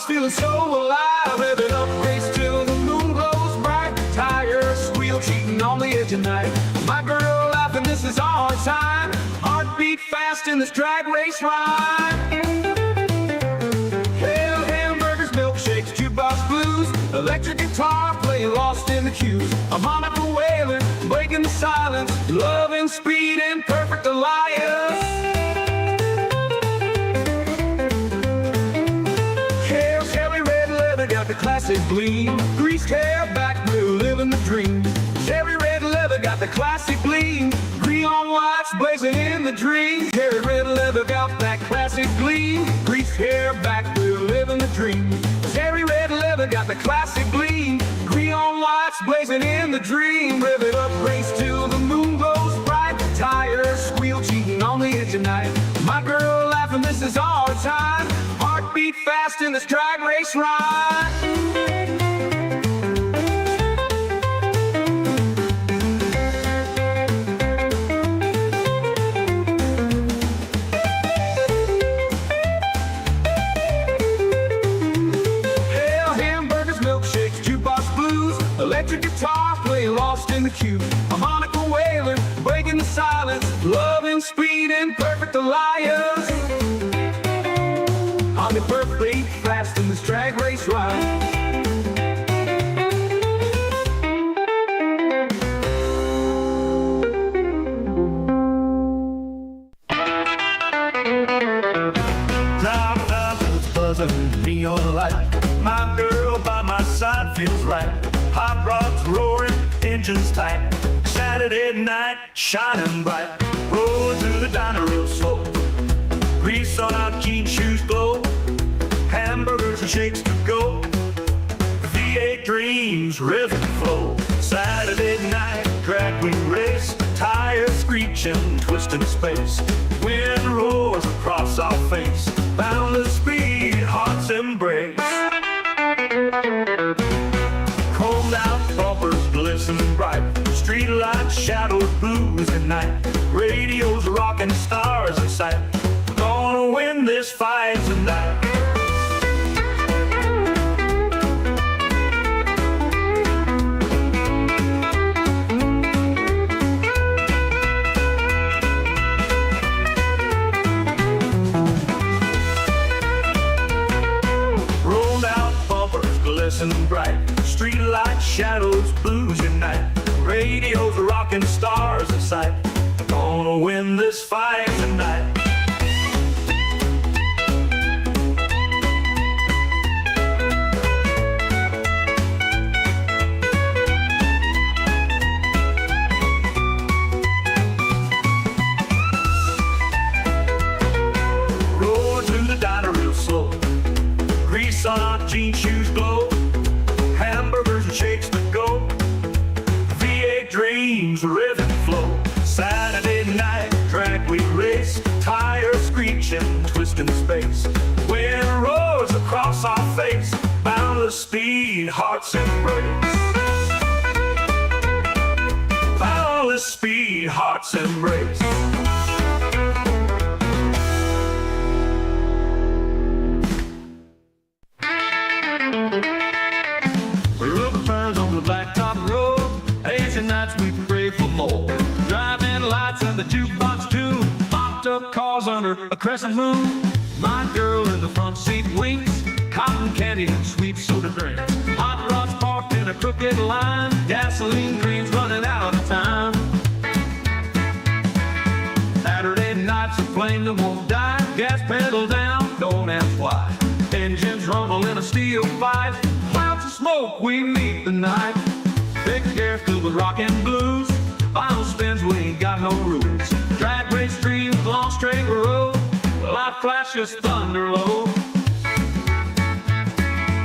was feeling so alive, living up race till the moon glows bright. Tires squeal, cheating on the edge of night. My girl laughing, this is our time. Heartbeat fast in this drag race ride. Hail, hamburgers, milkshakes, jukebox blues, electric guitar playing lost in the cues. I'm on it for wailing, breaking the silence, love and speed and perfect alliance. Hail's heavy red leather got the classic gleam. Greased hair back, we're living the dream. Cherry red leather got the classic gleam. Green on white's blazing in the dream. Cherry red leather got that classic gleam. Greased hair back, we're living the dream. Cherry red leather got the classic gleam. Green on white's blazing in the dream. Rev it up, race till the moon glows bright. Tires squeal, cheating on the edge of night. My girl laughing, this is our time. Heartbeat fast in this drag race ride. Electric guitar playing lost in the cube. Harmonica wailing, breaking the silence, love and speed and perfect alliance. I'm the perfect fast in this drag race ride. Dropped up with buzzing neon light. My girl by my side feels right. Hot rods roaring, engines tight. Saturday night, shining bright. Rolling through the diner real slow. Grease on our jean shoes glow. Hamburgers and shakes to go. V8 dreams, rhythm flow. Saturday night, drag we race. Tires screeching, twisting space. Wind roars across our face. Boundless speed, hearts embrace. Combed out bumpers glisten bright. Street lights shadowed blues at night. Radios rocking, stars in sight. We're gonna win this fight tonight. Rolled out bumpers glisten bright. Street lights, shadows, blues unite. Radios rocking, stars in sight. We're gonna win this fight tonight. Roll through the diner real slow. Grease on our jean shoes glow. Hamburgers and shakes to go. V8 dreams, rhythm flow. Saturday night, track we race. Tires screeching, twisting space. Wind roars across our face. Boundless speed, hearts embrace. Boundless speed, hearts embrace. On the blacktop road, Asian nights we pray for more. Driving lights and the jukebox tune. Popped up cars under a crescent moon. My girl in the front seat winks. Cotton candy and sweet soda drinks. Hot rods parked in a crooked line. Gasoline dreams running out of time. Saturday night's a flame that won't die. Gas pedal down, don't ask why. Engines rumble in a steel fight. Clouds of smoke, we meet the night. Big air filled with rock and blues. Final spins, we ain't got no rules. Drag race dreams, long straight road. Light flashes, thunder low.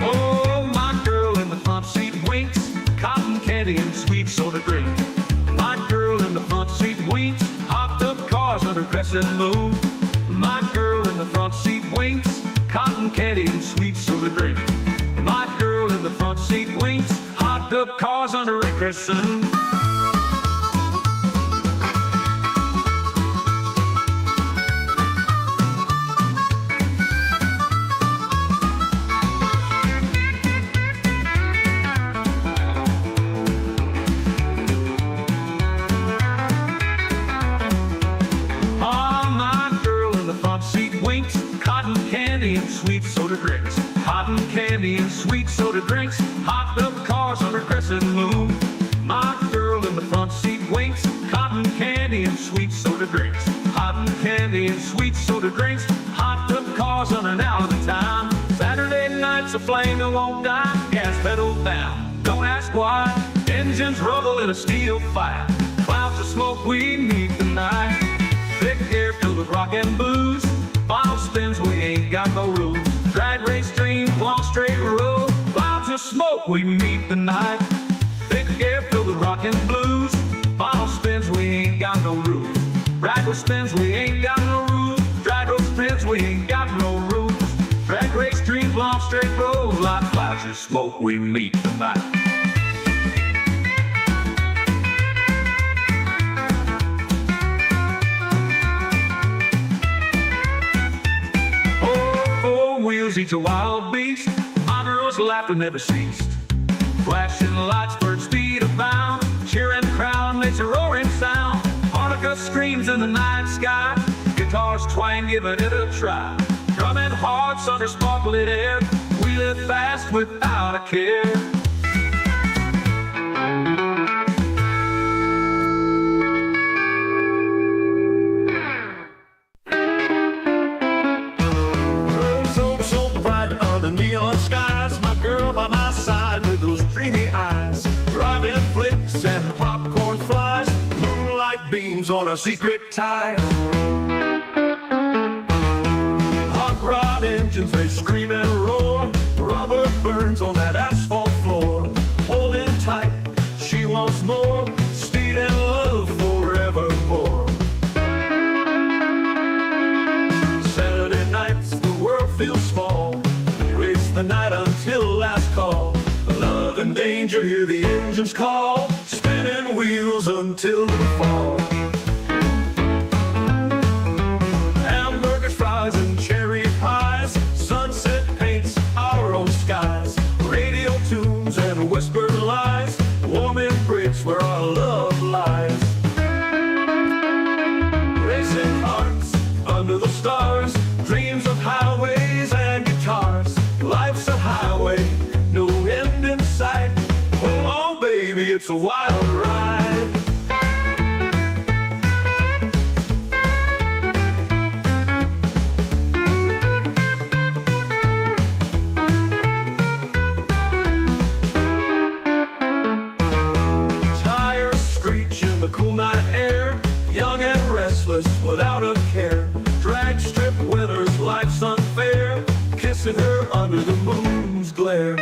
Oh, my girl in the front seat winks. Cotton candy and sweet soda drink. My girl in the front seat winks. Hopped up cars under crescent moon. My girl in the front seat winks. Cotton candy and sweet soda drink. My girl in the front seat winks. Hopped up cars under a crescent. candy and sweet soda drinks. Cotton candy and sweet soda drinks. Hot tub cars under crescent moon. My girl in the front seat winks. Cotton candy and sweet soda drinks. Cotton candy and sweet soda drinks. Hot tub cars on an hour at a time. Saturday night's a flame that won't die. Gas pedal down, don't ask why. Engines rumble in a steel fight. Clouds of smoke we meet the night. Thick air filled with rock and blues. Final spins, we ain't got no rules. Drag race dream, long straight road. Clouds of smoke we meet the night. Thick air filled with rock and blues. Final spins, we ain't got no rules. Drag race spins, we ain't got no rules. Drag race spins, we ain't got no rules. Drag race dream, long straight road. Like clouds of smoke we meet the night. Wheels, each a wild beast. My girl's laughter never ceased. Flashing lights, bird speed abound. Cheering crowd makes a roaring sound. Harmonica screams in the night sky. Guitars twang, giving it a try. Drumming hearts under sparkling air. We live fast without a care. The neon skies, my girl by my side with those dreamy eyes. Driving flicks and popcorn flies. Moonlight beams on a secret tie. Hot rod engines, they scream and roar. Rubber burns on that asphalt floor. Holding tight, she wants more. Speed and love forevermore. Saturday nights, the world feels small. The night until last call. Love and danger, hear the engines call. Spinning wheels until the fall. Hamburgers, fries, and cherry pies. Sunset paints our own skies. Radio tunes and whispered lies. Warm embrace where our love lies. Racing hearts under the stars. Dreams of highways and guitars. Life's a highway, no end in sight. Hold on, baby, it's a wild ride. Tires screech in the cool night air. Young and restless, without a care. Drag strip winners, life's unfair. Kissing her under the moon's glare.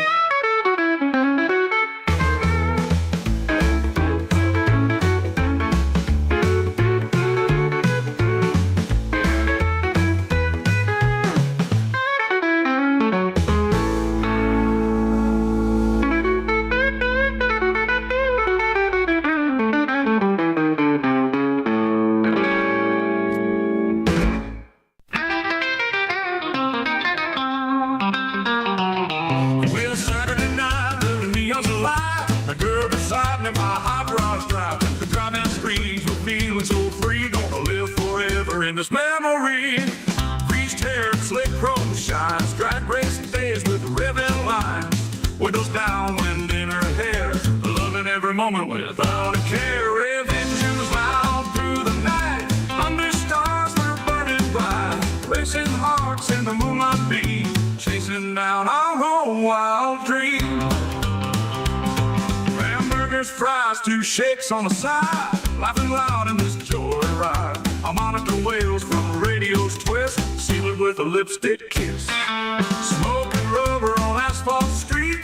In this memory, greased hair, slick chrome shines, drag race days with ribbon lines, windows down, wind in her hair, loving every moment without a care. If engines loud through the night, under stars we're burning bright, racing hearts in the moonlight beam, chasing down our own wild dream. Hamburgers, fries, two shakes on the side, laughing loud in this joyride. Harmonica wails from radio's twist, seal it with a lipstick kiss. Smoking rubber on asphalt street,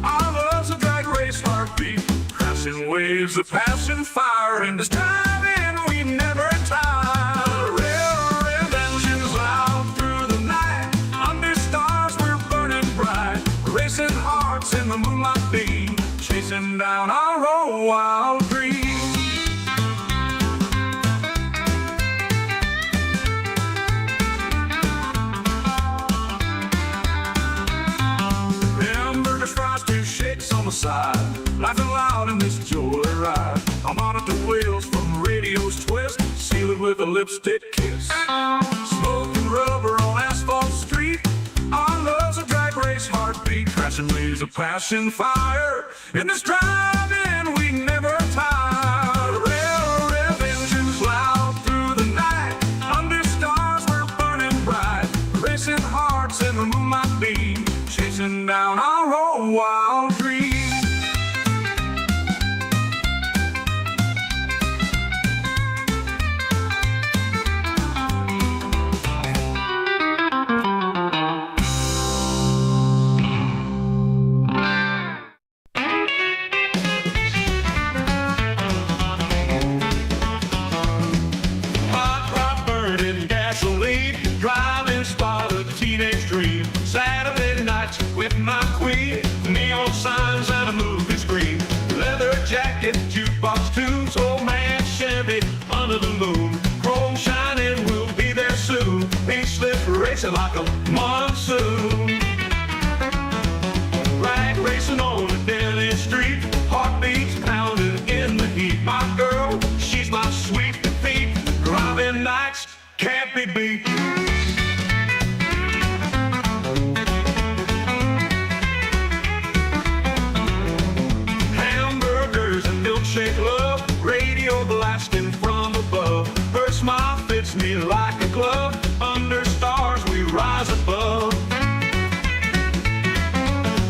our love's a drag race heartbeat. Crashing waves of passion fire, in this driving we never tire. Railroad engines loud through the night, under stars we're burning bright, racing hearts in the moonlight beam, chasing down our own wild dream. On the side, laughing loud in this joyride. I'm on at the wheels from radio's twist, seal it with a lipstick kiss. Smoking rubber on asphalt street, passion leaves a passion fire. In this driving we never tire. Railroad engines loud through the night. Under stars we're burning bright. Racing hearts in the moonlight beam. Chasing down our own wild dreams. With my queen, neon signs and a movie screen, leather jacket, jukebox tunes, old man Chevy under the moon, chrome shining, we'll be there soon, pink slip racing like a monsoon. Rag racing on the dead street, heartbeats pounding in the heat. My girl, she's my sweet defeat, driving nights can't be beat. Milkshake love, radio blasting from above. Her smile fits me like a glove. Under stars we rise above.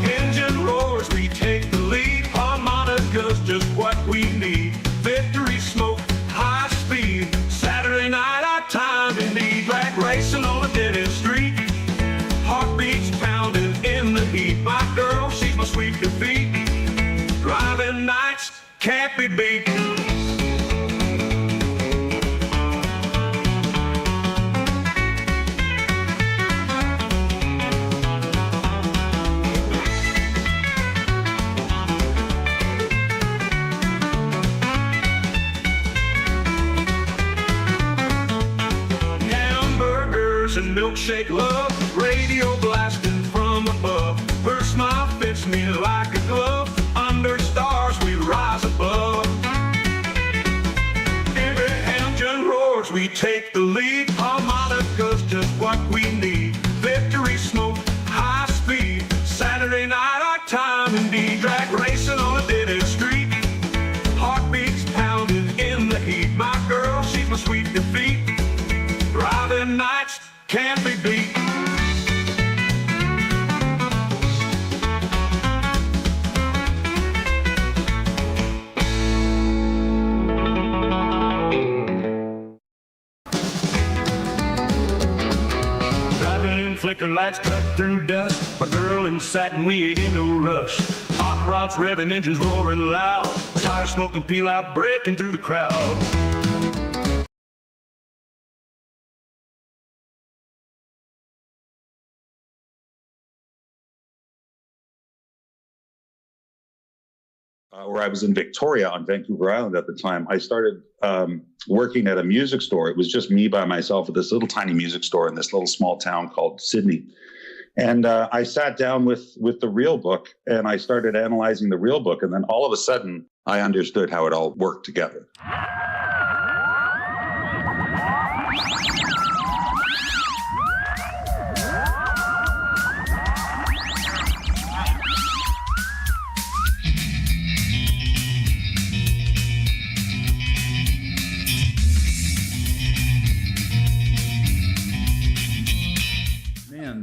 Engine roars, we take the lead. Harmonica's just what we need. Victory smoke, high speed. Saturday night our time indeed. Drag racing on the dead street. Heartbeats pounding in the heat. My girl, she's my sweet defeat. Driving nights can't be beat. Hamburgers and milkshake love, radio blasting from above. Her smile fits me like a glove. Under stars we rise above. Every engine roars, we take the lead. Harmonica's just what we need. Victory smoke, high speed. Saturday night our time indeed. Drag racing on a dead street. Heartbeats pounding in the heat. My girl, she's my sweet defeat. Driving nights can't be beat. Flicker lights cut through dust. My girl in satin, we ain't in no rush. Hot rods revving, engines roaring loud. Tires smoking, peel out, breaking through the crowd. Where I was in Victoria on Vancouver Island at the time, I started working at a music store. It was just me by myself at this little tiny music store in this little small town called Sydney. And I sat down with the real book and I started analyzing the real book. And then all of a sudden, I understood how it all worked together.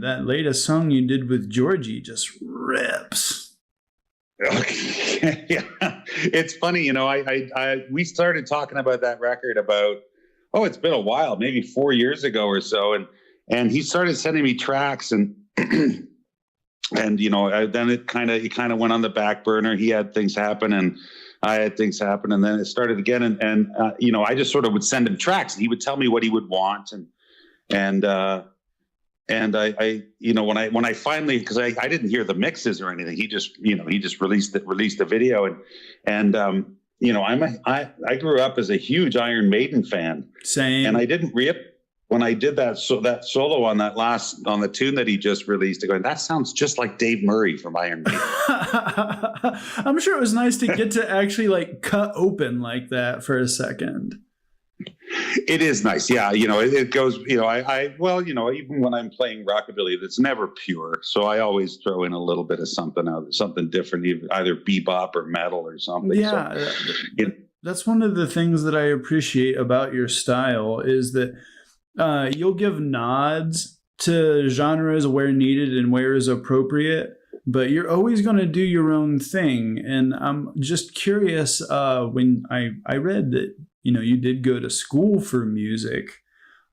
That latest song you did with Georgie just rips. Okay. Yeah. It's funny, you know, we started talking about that record about, it's been a while, maybe 4 years ago or so. And he started sending me tracks and, and, you know, then it kind of went on the back burner. He had things happen and I had things happen. And then it started again. And you know, I just sort of would send him tracks and he would tell me what he would want. And I, you know, when I finally, because I didn't hear the mixes or anything, he just released the video, and you know, I grew up as a huge Iron Maiden fan. Same. And I didn't when I did that solo on the tune that he just released, going, that sounds just like Dave Murray from Iron Maiden. I'm sure it was nice to get to actually like cut open like that for a second. It is nice. Yeah. It goes, even when I'm playing rockabilly, it's never pure. So I always throw in a little bit of something different, either bebop or metal or something. Yeah. So that's one of the things that I appreciate about your style is that you'll give nods to genres where needed and where is appropriate, but you're always going to do your own thing. And I'm just curious, when I read that, you did go to school for music.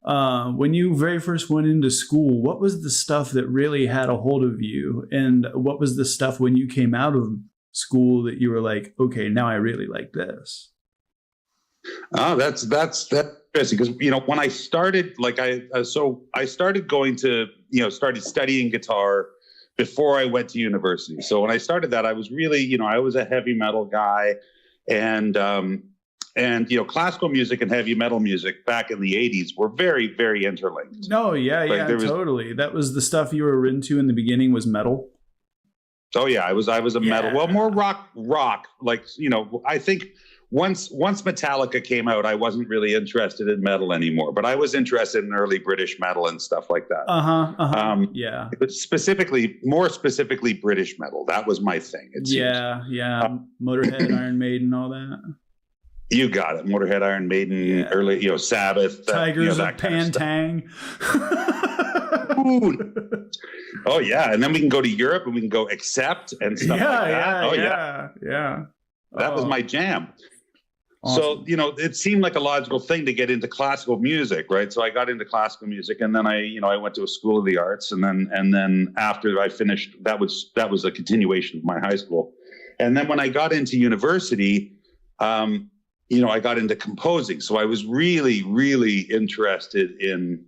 When you very first went into school, what was the stuff that really had a hold of you? And what was the stuff when you came out of school that you were like, okay, now I really like this? Oh, that's interesting because when I started, I started going to started studying guitar before I went to university. So when I started that, I was really I was a heavy metal guy, and classical music and heavy metal music back in the 80s were very, very interlinked. No, yeah, totally. That was the stuff you were into in the beginning was metal. Oh yeah, I was a metal. Well, more rock. Like I think. Once Metallica came out, I wasn't really interested in metal anymore, but I was interested in early British metal and stuff like that. Yeah. But more specifically, British metal. That was my thing. Yeah. Motorhead, Iron Maiden, all that. You got it. Motorhead, Iron Maiden, early, Sabbath, Tigers of Pantang. Oh yeah, and then we can go to Europe and we can go Accept and stuff like that. Yeah. That was my jam. Awesome. So, it seemed like a logical thing to get into classical music, right? So I got into classical music, and then I went to a school of the arts, and then after I finished, that was a continuation of my high school. And then when I got into university, I got into composing. So I was really, really interested in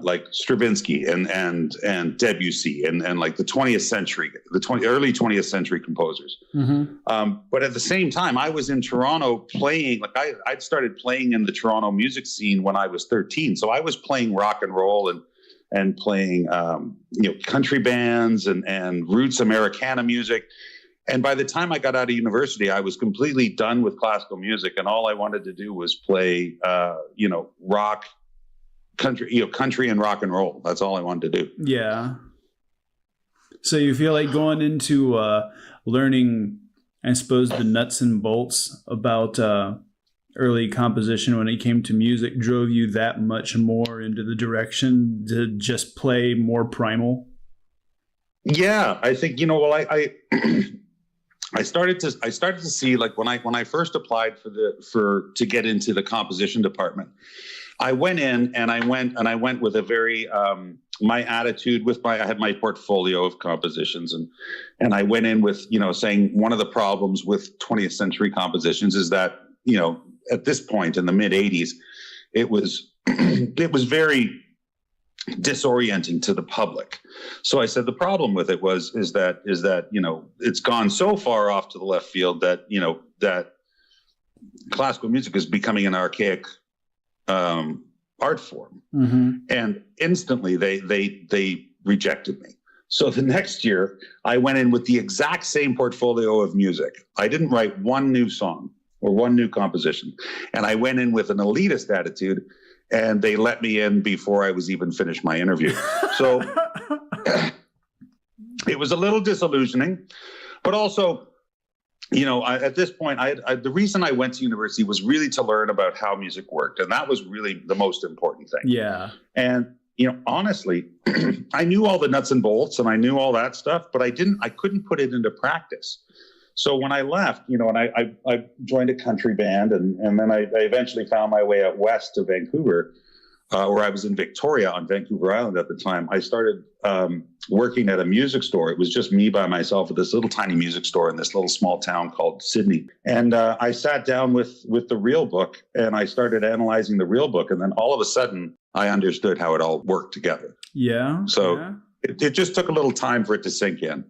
like Stravinsky and Debussy and like the 20th century, early 20th century composers. Mm-hmm. But at the same time, I was in Toronto playing, like I'd started playing in the Toronto music scene when I was 13. So I was playing rock and roll and playing, country bands and roots Americana music. And by the time I got out of university, I was completely done with classical music. And all I wanted to do was play, rock, country and rock and roll. That's all I wanted to do. Yeah. So you feel like going into learning, I suppose, the nuts and bolts about early composition when it came to music drove you that much more into the direction to just play more primal? Yeah, I think, I started to see, like, when I first applied to get into the composition department, I went in and I went with a very my attitude I had my portfolio of compositions and I went in with saying one of the problems with 20th century compositions is that at this point in the mid 80s it was very disorienting to the public. So I said the problem with it is that it's gone so far off to the left field that that classical music is becoming an archaic art form. Mm-hmm. And instantly they rejected me. So the next year I went in with the exact same portfolio of music. I didn't write one new song or one new composition. And I went in with an elitist attitude, and they let me in before I was even finished my interview. So it was a little disillusioning, but also, at this point, the reason I went to university was really to learn about how music worked. And that was really the most important thing. Yeah. And, honestly, I knew all the nuts and bolts and I knew all that stuff, but I couldn't put it into practice. So when I left, and I joined a country band and then I eventually found my way out west to Vancouver, where I was in Victoria on Vancouver Island at the time. I started working at a music store. It was just me by myself at this little tiny music store in this little small town called Sydney. And I sat down with the real book and I started analyzing the real book. And then all of a sudden I understood how it all worked together. Yeah. So It just took a little time for it to sink in.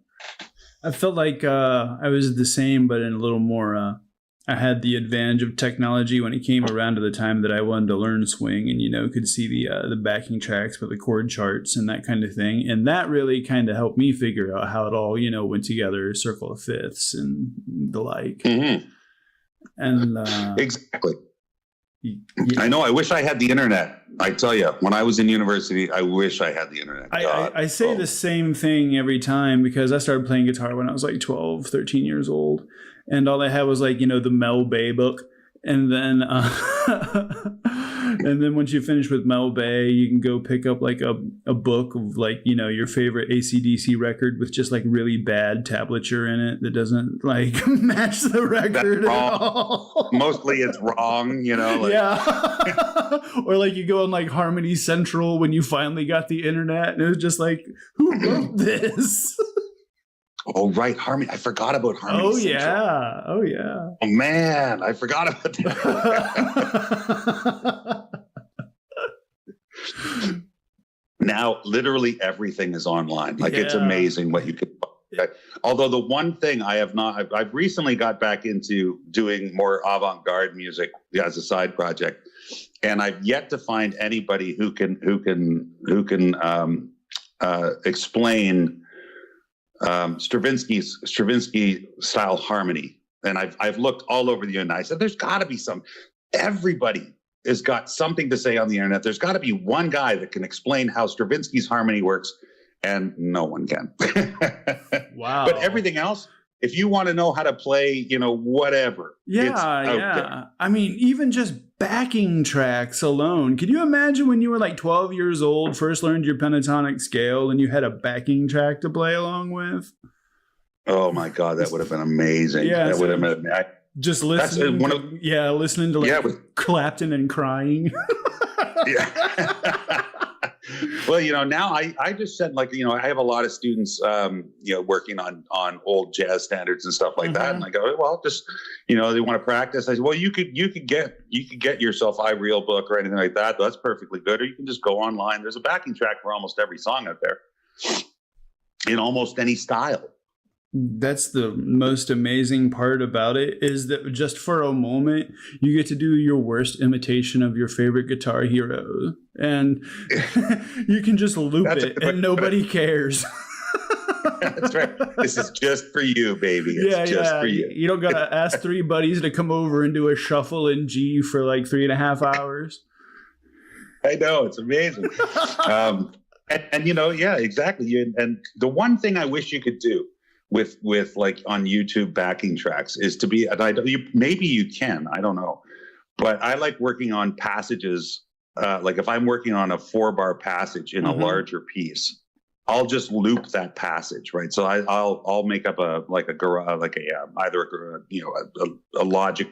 I felt like I was the same, but in a little more, I had the advantage of technology when it came around to the time that I wanted to learn swing and, could see the backing tracks with the chord charts and that kind of thing. And that really kind of helped me figure out how it all, went together, circle of fifths and the like. Mm-hmm. And exactly. I know. I wish I had the internet. I tell you, when I was in university, I wish I had the internet. I say the same thing every time because I started playing guitar when I was like 12, 13 years old. And all I had was like, the Mel Bay book. And then and then once you finish with Mel Bay, you can go pick up like a book of like, your favorite AC/DC record with just like really bad tablature in it that doesn't like match the record at all. Mostly it's wrong, Like. Yeah. Or like you go on like Harmony Central when you finally got the internet and it was just like, who wrote this? Oh, right. Harmony. I forgot about Harmony. Oh, Central. yeah. Oh, yeah. Oh, man. I forgot about that. Now, literally everything is online. Like, it's amazing what you can. Although the one thing I have not, I've recently got back into doing more avant-garde music as a side project. And I've yet to find anybody who can explain Stravinsky style harmony. And I've looked all over the internet. I said, there's got to be everybody has got something to say on the internet. There's got to be one guy that can explain how Stravinsky's harmony works, and no one can. Wow. But everything else, if you want to know how to play, whatever. Yeah. I mean, even just backing tracks alone. Could you imagine when you were like 12 years old, first learned your pentatonic scale, and you had a backing track to play along with? Oh my God, that would have been amazing. Yeah, that would have been. Just listening. Listening to like Clapton and crying. Yeah. Well, now I just said I have a lot of students, working on old jazz standards and stuff like that. And I go, well, just, they want to practice. I said, well, you could get yourself iReal book or anything like that. That's perfectly good. Or you can just go online. There's a backing track for almost every song out there in almost any style. That's the most amazing part about it, is that just for a moment you get to do your worst imitation of your favorite guitar hero, and you can just loop and nobody cares. That's right. This is just for you, baby. It's just for you. You don't gotta ask three buddies to come over and do a shuffle in G for like 3.5 hours. I know, it's amazing. Exactly. And the one thing I wish you could do with like on YouTube backing tracks is to be, maybe you can, I don't know, but I like working on passages. Like if I'm working on a 4-bar passage in a larger piece, I'll just loop that passage, right? So I'll make up either a Logic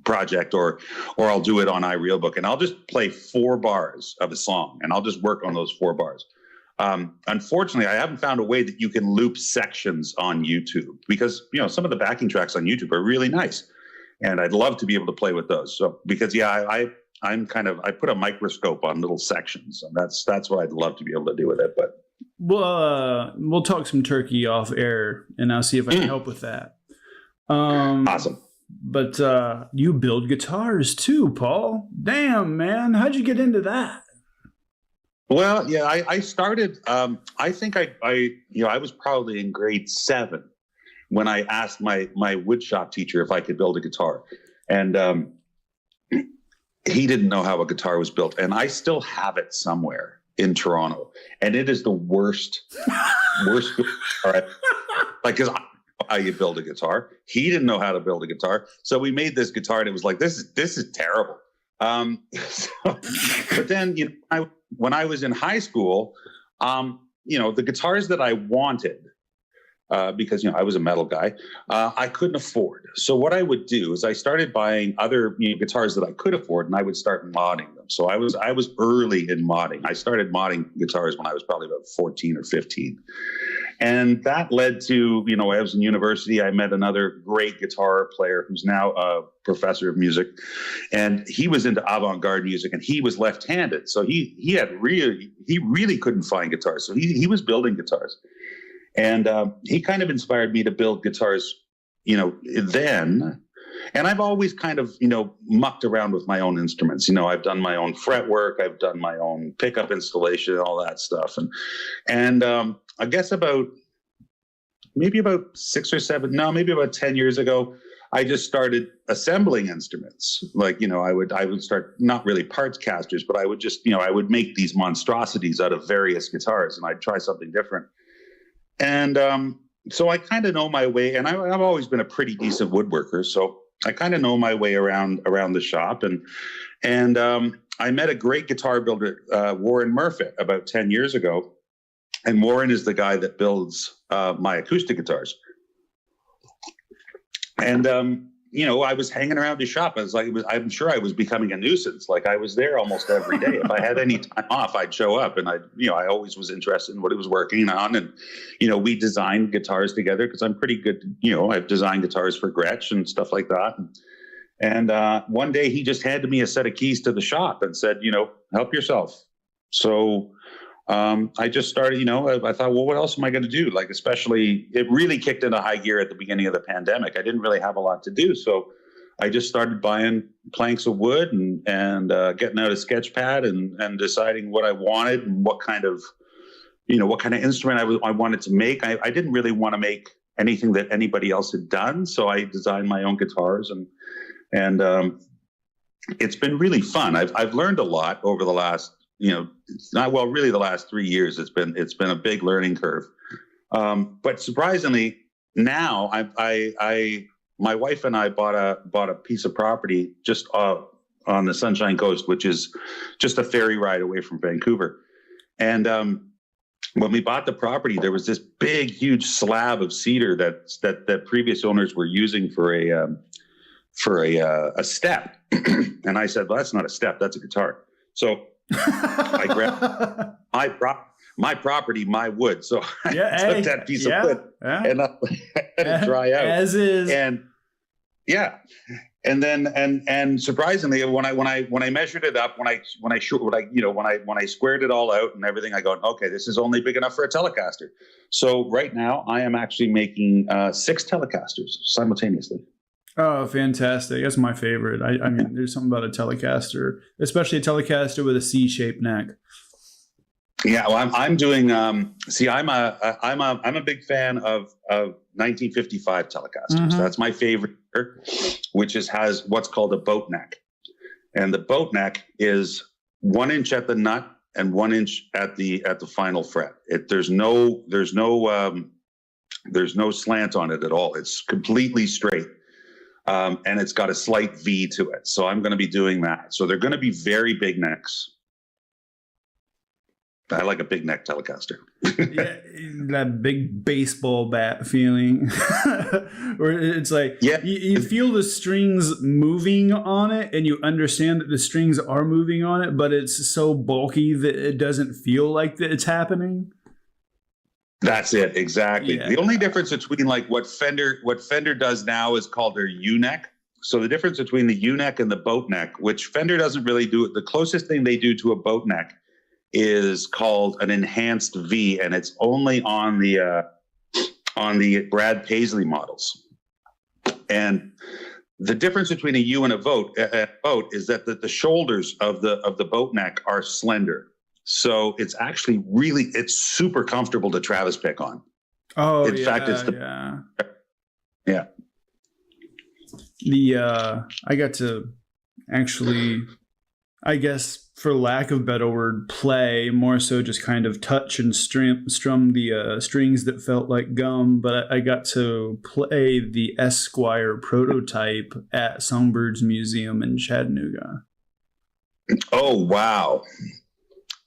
project or I'll do it on iReal book, and I'll just play 4 bars of a song and I'll just work on those 4 bars. Unfortunately, I haven't found a way that you can loop sections on YouTube because, some of the backing tracks on YouTube are really nice, and I'd love to be able to play with those. So, because I put a microscope on little sections, and that's what I'd love to be able to do with it. But we'll talk some turkey off air, and I'll see if I can help with that. Awesome. But you build guitars too, Paul. Damn, man, how'd you get into that? Well, yeah, I started, I think I was probably in grade 7 when I asked my woodshop teacher if I could build a guitar. And he didn't know how a guitar was built. And I still have it somewhere in Toronto. And it is the worst guitar. Like, because I know how you build a guitar. He didn't know how to build a guitar. So we made this guitar, and it was like, this is terrible. But then, when I was in high school, the guitars that I wanted, because, I was a metal guy, I couldn't afford. So what I would do is I started buying other guitars that I could afford, and I would start modding them. So I was early in modding. I started modding guitars when I was probably about 14 or 15. And that led to, I was in university. I met another great guitar player who's now a professor of music, and he was into avant-garde music, and he was left-handed. So he really couldn't find guitars. So he was building guitars, and he kind of inspired me to build guitars, then. And I've always kind of, mucked around with my own instruments. I've done my own fretwork, I've done my own pickup installation, all that stuff. And I guess about 10 years ago, I just started assembling instruments. Like, I would start, not really parts casters, but I would just, I would make these monstrosities out of various guitars, and I'd try something different. And so I kind of know my way, and I've always been a pretty decent woodworker. So I kind of know my way around the shop. And I met a great guitar builder, Warren Murfitt, about 10 years ago. And Warren is the guy that builds my acoustic guitars. And, I was hanging around his shop. I'm sure I was becoming a nuisance. Like, I was there almost every day. If I had any time off, I'd show up, and I always was interested in what he was working on. And, we designed guitars together because I'm pretty good. I've designed guitars for Gretsch and stuff like that. And one day he just handed me a set of keys to the shop and said, help yourself. So I just started, I thought, well, what else am I going to do? Like, especially, it really kicked into high gear at the beginning of the pandemic. I didn't really have a lot to do. So I just started buying planks of wood and getting out a sketch pad and deciding what I wanted and what kind of instrument I wanted to make. I didn't really want to make anything that anybody else had done. So I designed my own guitars, and it's been really fun. I've learned a lot over the last, really the last 3 years. It's been a big learning curve. But surprisingly, now my wife and I bought a piece of property just on the Sunshine Coast, which is just a ferry ride away from Vancouver. And when we bought the property, there was this big, huge slab of cedar that previous owners were using for a step. And I said, well, that's not a step, that's a guitar. So I grabbed my property, my wood. So I took that piece of wood and I let it dry out. As is. And and surprisingly, when I measured it up, when I squared it all out and everything, I go, okay, this is only big enough for a Telecaster. So right now I am actually making 6 Telecasters simultaneously. Oh, fantastic. That's my favorite. I mean, there's something about a Telecaster, especially a Telecaster with a C-shaped neck. Yeah, well, I'm doing. I'm a big fan of 1955 Telecasters. Mm-hmm. That's my favorite, which has what's called a boat neck, and the boat neck is 1 inch at the nut and 1 inch at the final fret. There's no slant on it at all. It's completely straight. And it's got a slight V to it. So I'm going to be doing that. So they're going to be very big necks. I like a big neck Telecaster. Yeah, that big baseball bat feeling. Where it's like, you feel the strings moving on it, and you understand that the strings are moving on it, but it's so bulky that it doesn't feel like that it's happening. That's it, exactly. Yeah. The only difference between like what Fender does now is called their U-neck. So the difference between the U-neck and the boat neck, which Fender doesn't really do it. The closest thing they do to a boat neck is called an enhanced V, and it's only on the Brad Paisley models. And the difference between a U and a boat is that the shoulders of the boat neck are slender. So it's actually it's super comfortable to Travis pick on. Oh, in fact, it's I got to actually, I guess, for lack of a better word, play more so just kind of touch and strum the strings that felt like gum. But I got to play the Esquire prototype at Songbird's Museum in Chattanooga. Oh, wow.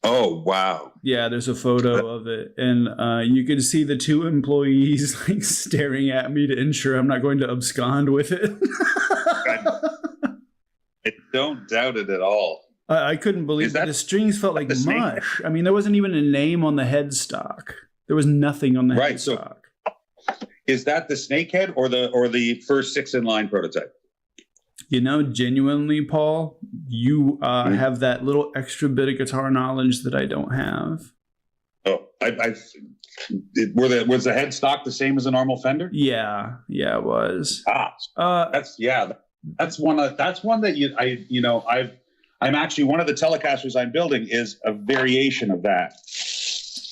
Oh, wow. Yeah, there's a photo of it. And you could see the 2 employees like staring at me to ensure I'm not going to abscond with it. I don't doubt it at all. I couldn't believe that the strings felt like mush. I mean, there wasn't even a name on the headstock. There was nothing on the headstock. So is that the snakehead or the first 6-in-line prototype? Genuinely, Paul, you have that little extra bit of guitar knowledge that I don't have. Oh, was the headstock the same as a normal Fender? Yeah, it was. That's one that I'm actually, one of the Telecasters I'm building is a variation of that.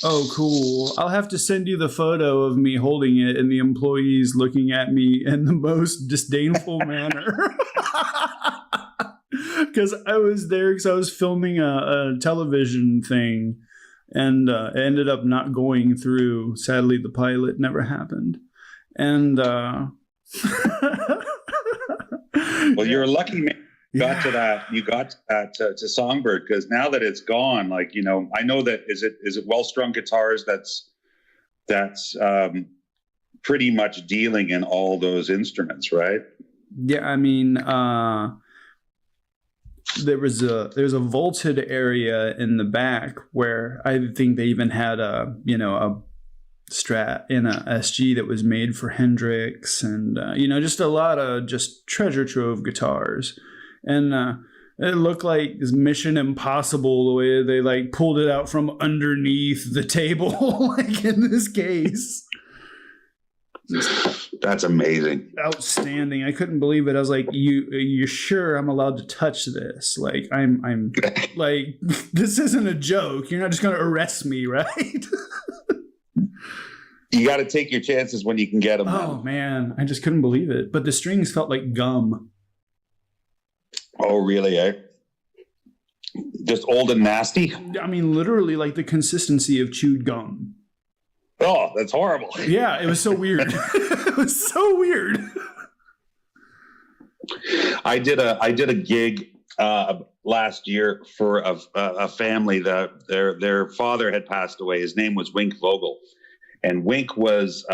Oh, cool. I'll have to send you the photo of me holding it and the employees looking at me in the most disdainful manner. Because I was there because I was filming a television thing, and it ended up not going through. Sadly, the pilot never happened. And well, you're a lucky man. You got to that to Songbird, because now that it's gone, like, you know, I know that is it Well-Strung Guitars that's pretty much dealing in all those instruments, right? Yeah, I mean, there's a vaulted area in the back where I think they even had a Strat in a SG that was made for Hendrix, and just a lot of just treasure trove guitars. And it looked like Mission Impossible the way they like pulled it out from underneath the table, like in this case. That's amazing. Outstanding. I couldn't believe it. I was like, you sure I'm allowed to touch this? Like, I'm like, this isn't a joke. You're not just going to arrest me, right? You got to take your chances when you can get them. Oh, man. I just couldn't believe it. But the strings felt like gum. Oh, really, eh? Just old and nasty? I mean, literally like the consistency of chewed gum. Oh, that's horrible. Yeah, it was so weird. It was so weird. I did a gig last year for a family that their father had passed away. His name was Wink Vogel, and Wink was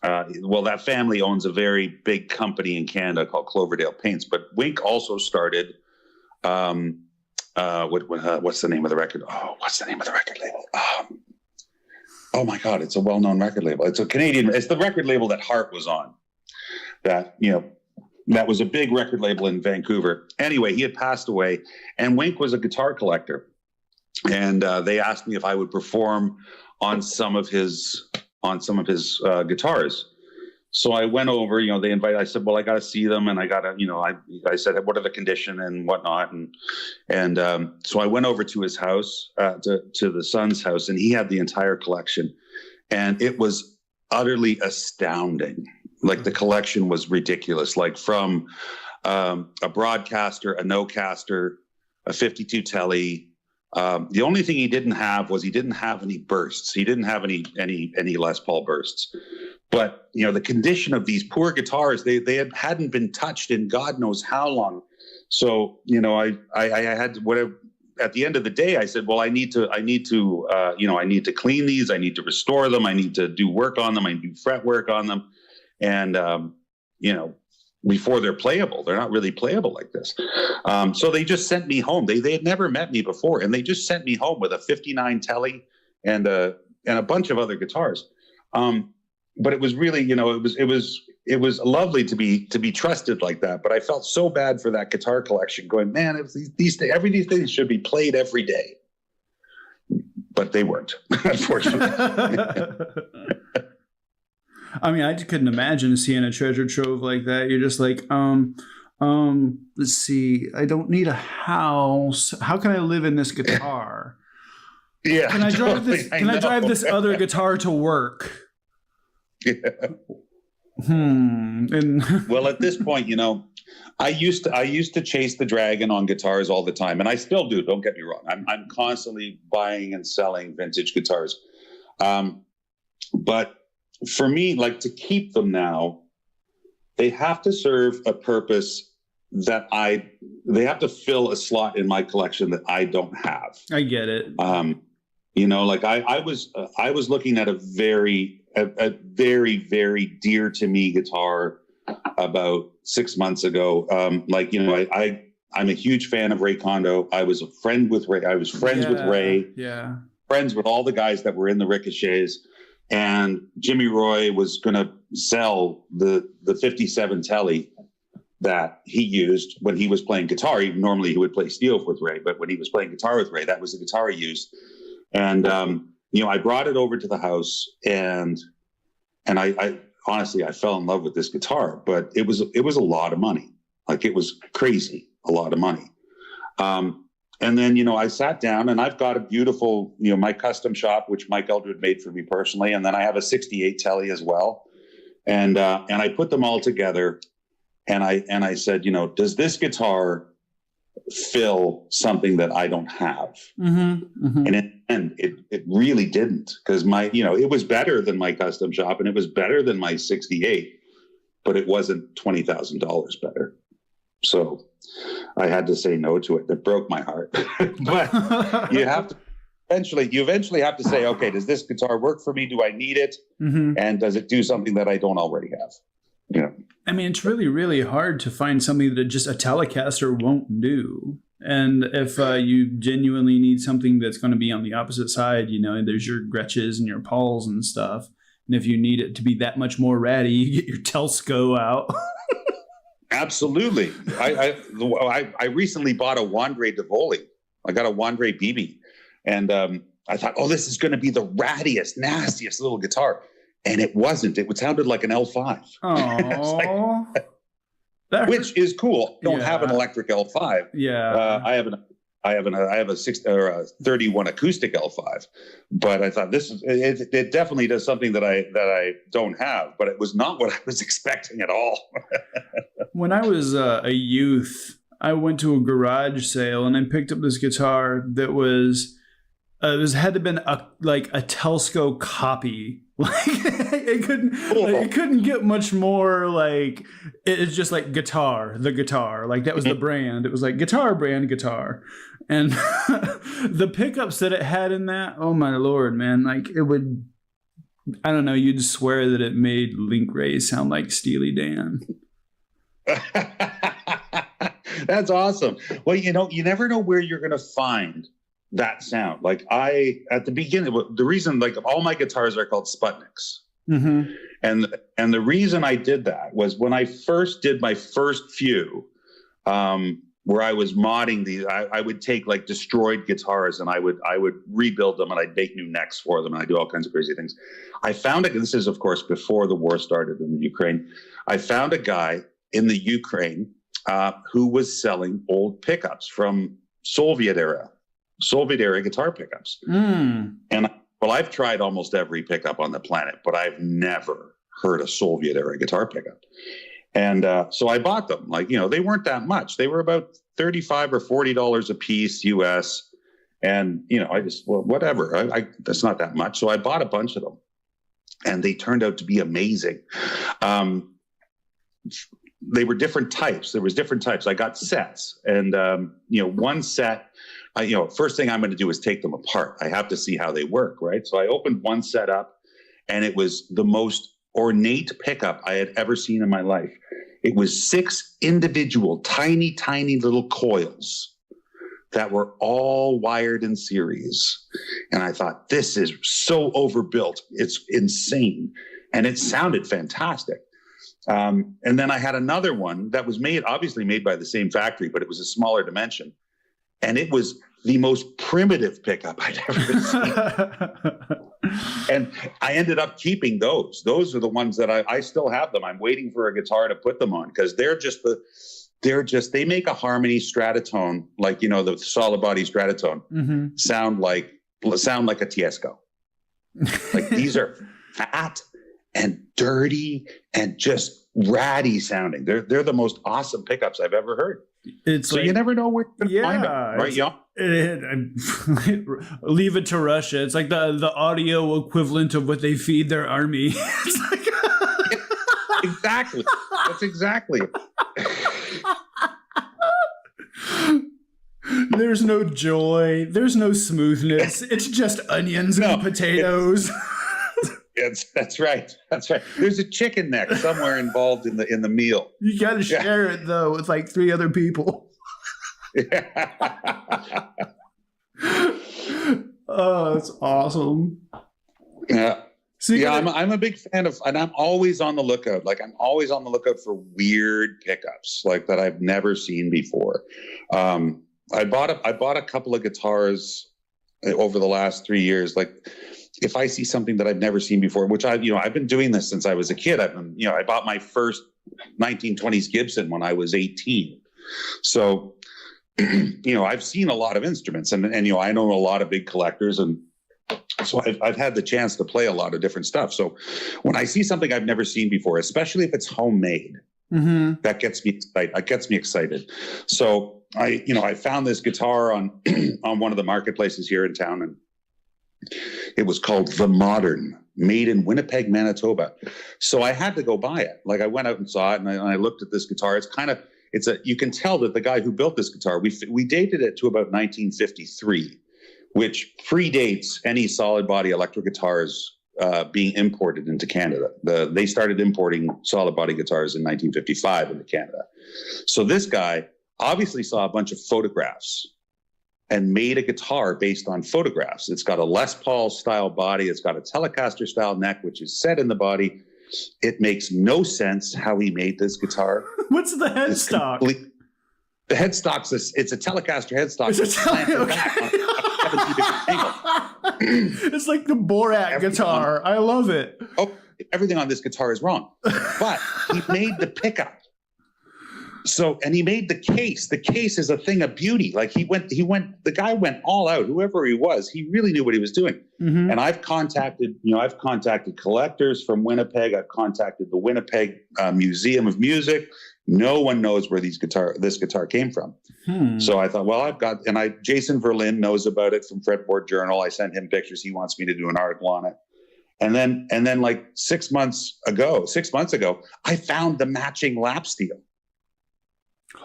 that family owns a very big company in Canada called Cloverdale Paints. But Wink also started what's the name of the record? Oh, what's the name of the record label? Oh my God, it's a well-known record label. It's a Canadian. It's the record label that Hart was on. That was a big record label in Vancouver. Anyway, he had passed away, and Wink was a guitar collector, and they asked me if I would perform on some of his guitars. So I went over. They invited. I said, "Well, I got to see them, and I got to, I said, what are the condition and whatnot, and so I went over to his house, to the son's house, and he had the entire collection, and it was utterly astounding. Like, the collection was ridiculous. Like, from a broadcaster, a no-caster, a 52 Telly. The only thing he didn't have was he didn't have any bursts. He didn't have any Les Paul bursts. But, the condition of these poor guitars, they hadn't been touched in God knows how long. So, I had to, whatever, at the end of the day, I said, well, I need to clean these. I need to restore them. I need to do work on them. I need to do fret work on them. And, before they're playable, they're not really playable like this. So they just sent me home. They had never met me before, and they just sent me home with a 59 Telly and a bunch of other guitars. But it was really, it was lovely to be trusted like that. But I felt so bad for that guitar collection, going, man, it was these things should be played every day. But they weren't, unfortunately. I mean, I just couldn't imagine seeing a treasure trove like that. You're just like, let's see, I don't need a house. How can I live in this guitar? Yeah. Can I drive this? Can I drive this other guitar to work? Yeah. And well, at this point, I used to chase the dragon on guitars all the time, and I still do. Don't get me wrong. I'm constantly buying and selling vintage guitars. But for me, like, to keep them now, they have to serve a purpose that they have to fill a slot in my collection that I don't have. I get it. Like I was looking at a very, very dear to me guitar about 6 months ago. I'm a huge fan of Ray Kondo. I was a friend with Ray. I was friends with Ray. Yeah. Friends with all the guys that were in the Ricochets. And Jimmy Roy was going to sell the 57 Telly that he used when he was playing guitar. Normally he would play steel with Ray, but when he was playing guitar with Ray, that was the guitar he used. And, I brought it over to the house, and I honestly, I fell in love with this guitar, but it was a lot of money. Like, it was crazy, a lot of money. And then, you know, I sat down and I've got a beautiful, you know, my custom shop, which Mike Eldred made for me personally. And then I have a 68 telly as well. And I put them all together and I said, you know, does this guitar fill something that I don't have? And it really didn't, because you know, it was better than my custom shop and it was better than my 68, but it wasn't $20,000 better. So I had to say no to it. That broke my heart. But you eventually have to say, okay, does this guitar work for me? Do I need it? And does it do something that I don't already have? You know, I mean, it's really, really hard to find something that just a Telecaster won't do. And if you genuinely need something that's going to be on the opposite side, you know, there's your Gretches and your Pauls and stuff. And if you need it to be that much more ratty, you get your Telsco out. Absolutely. I recently bought a Wandre Devoli. I got a Wandre BB. And I thought, oh, this is going to be the rattiest, nastiest little guitar. And it wasn't. It sounded like an L5. Oh, which is cool. Don't have an electric L5. Yeah. I have a 31 acoustic L5, but I thought it definitely does something that I don't have, but it was not what I was expecting at all. When I was a youth, I went to a garage sale and I picked up this guitar that was had to been a Telsco copy. Like it couldn't get much more. Like it's just like the guitar. Like that was the brand. It was like guitar brand guitar, and the pickups that it had in that. Oh my Lord, man! Like it would. I don't know. You'd swear that it made Link Ray sound like Steely Dan. That's awesome. Well, you know, you never know where you're going to find that sound. Like at the beginning, the reason, like, all my guitars are called Sputniks. And the reason I did that was when I first did my first few, where I was modding these, I would take like destroyed guitars and I would rebuild them and I'd make new necks for them and I do all kinds of crazy things. I found this is of course before the war started in the Ukraine. I found a guy in the Ukraine who was selling old pickups from Soviet era guitar pickups. And I've tried almost every pickup on the planet, but I've never heard a Soviet era guitar pickup. And so I bought them. Like, you know, they weren't that much. They were about $35 or $40 a piece US. And, you know, I just, well, whatever, that's not that much. So I bought a bunch of them and they turned out to be amazing. They were different types. There was different types. I got sets and, you know, one set, you know, first thing I'm going to do is take them apart. I have to see how they work, right? So I opened one set up and it was the most ornate pickup I had ever seen in my life. It was 6 individual, tiny, tiny little coils that were all wired in series. And I thought, this is so overbuilt. It's insane. And it sounded fantastic. And then I had another one that was obviously made by the same factory, but it was a smaller dimension. And it was the most primitive pickup I'd ever seen. And I ended up keeping those. Those are the ones that I still have them. I'm waiting for a guitar to put them on because they make a harmony stratotone, like, you know, the solid body stratotone sound like a Tiesco. Like these are fat and dirty and just ratty sounding. They're the most awesome pickups I've ever heard. It's so like, you never know where to find them, right? Yeah. Leave it to Russia. It's like the audio equivalent of what they feed their army. Like exactly. That's exactly. There's no joy. There's no smoothness. It's just onions and potatoes. That's right. That's right. There's a chicken neck somewhere involved in the meal. You got to share it though with like 3 other people. Oh, that's awesome. Yeah. I'm a big fan of, and I'm always on the lookout. Like I'm always on the lookout for weird pickups like that I've never seen before. I bought a couple of guitars over the last 3 years. Like, if I see something that I've never seen before, which I've been doing this since I was a kid. I bought my first 1920s Gibson when I was 18. So you know, I've seen a lot of instruments, and you know, I know a lot of big collectors, and so I've had the chance to play a lot of different stuff. So when I see something I've never seen before, especially if it's homemade, that gets me excited. It gets me excited. So I found this guitar on one of the marketplaces here in town, and it was called The Modern, made in Winnipeg, Manitoba. So I had to go buy it. Like, I went out and saw it, and I looked at this guitar. You can tell that the guy who built this guitar, we dated it to about 1953, which predates any solid body electric guitars being imported into Canada. They started importing solid body guitars in 1955 into Canada. So this guy obviously saw a bunch of photographs and made a guitar based on photographs. It's got a Les Paul style body. It's got a Telecaster style neck, which is set in the body. It makes no sense how he made this guitar. What's the headstock? The headstock's it's a Telecaster headstock. It's like the Borat guitar. I love it. Oh, everything on this guitar is wrong. But he made the pickup. So, and he made the case. The case is a thing of beauty. Like, the guy went all out. Whoever he was, he really knew what he was doing. And I've contacted collectors from Winnipeg. I've contacted the Winnipeg Museum of Music. No one knows where this guitar came from. So I thought, Jason Verlin knows about it from Fretboard Journal. I sent him pictures. He wants me to do an article on it. And then like 6 months ago, I found the matching lap steel.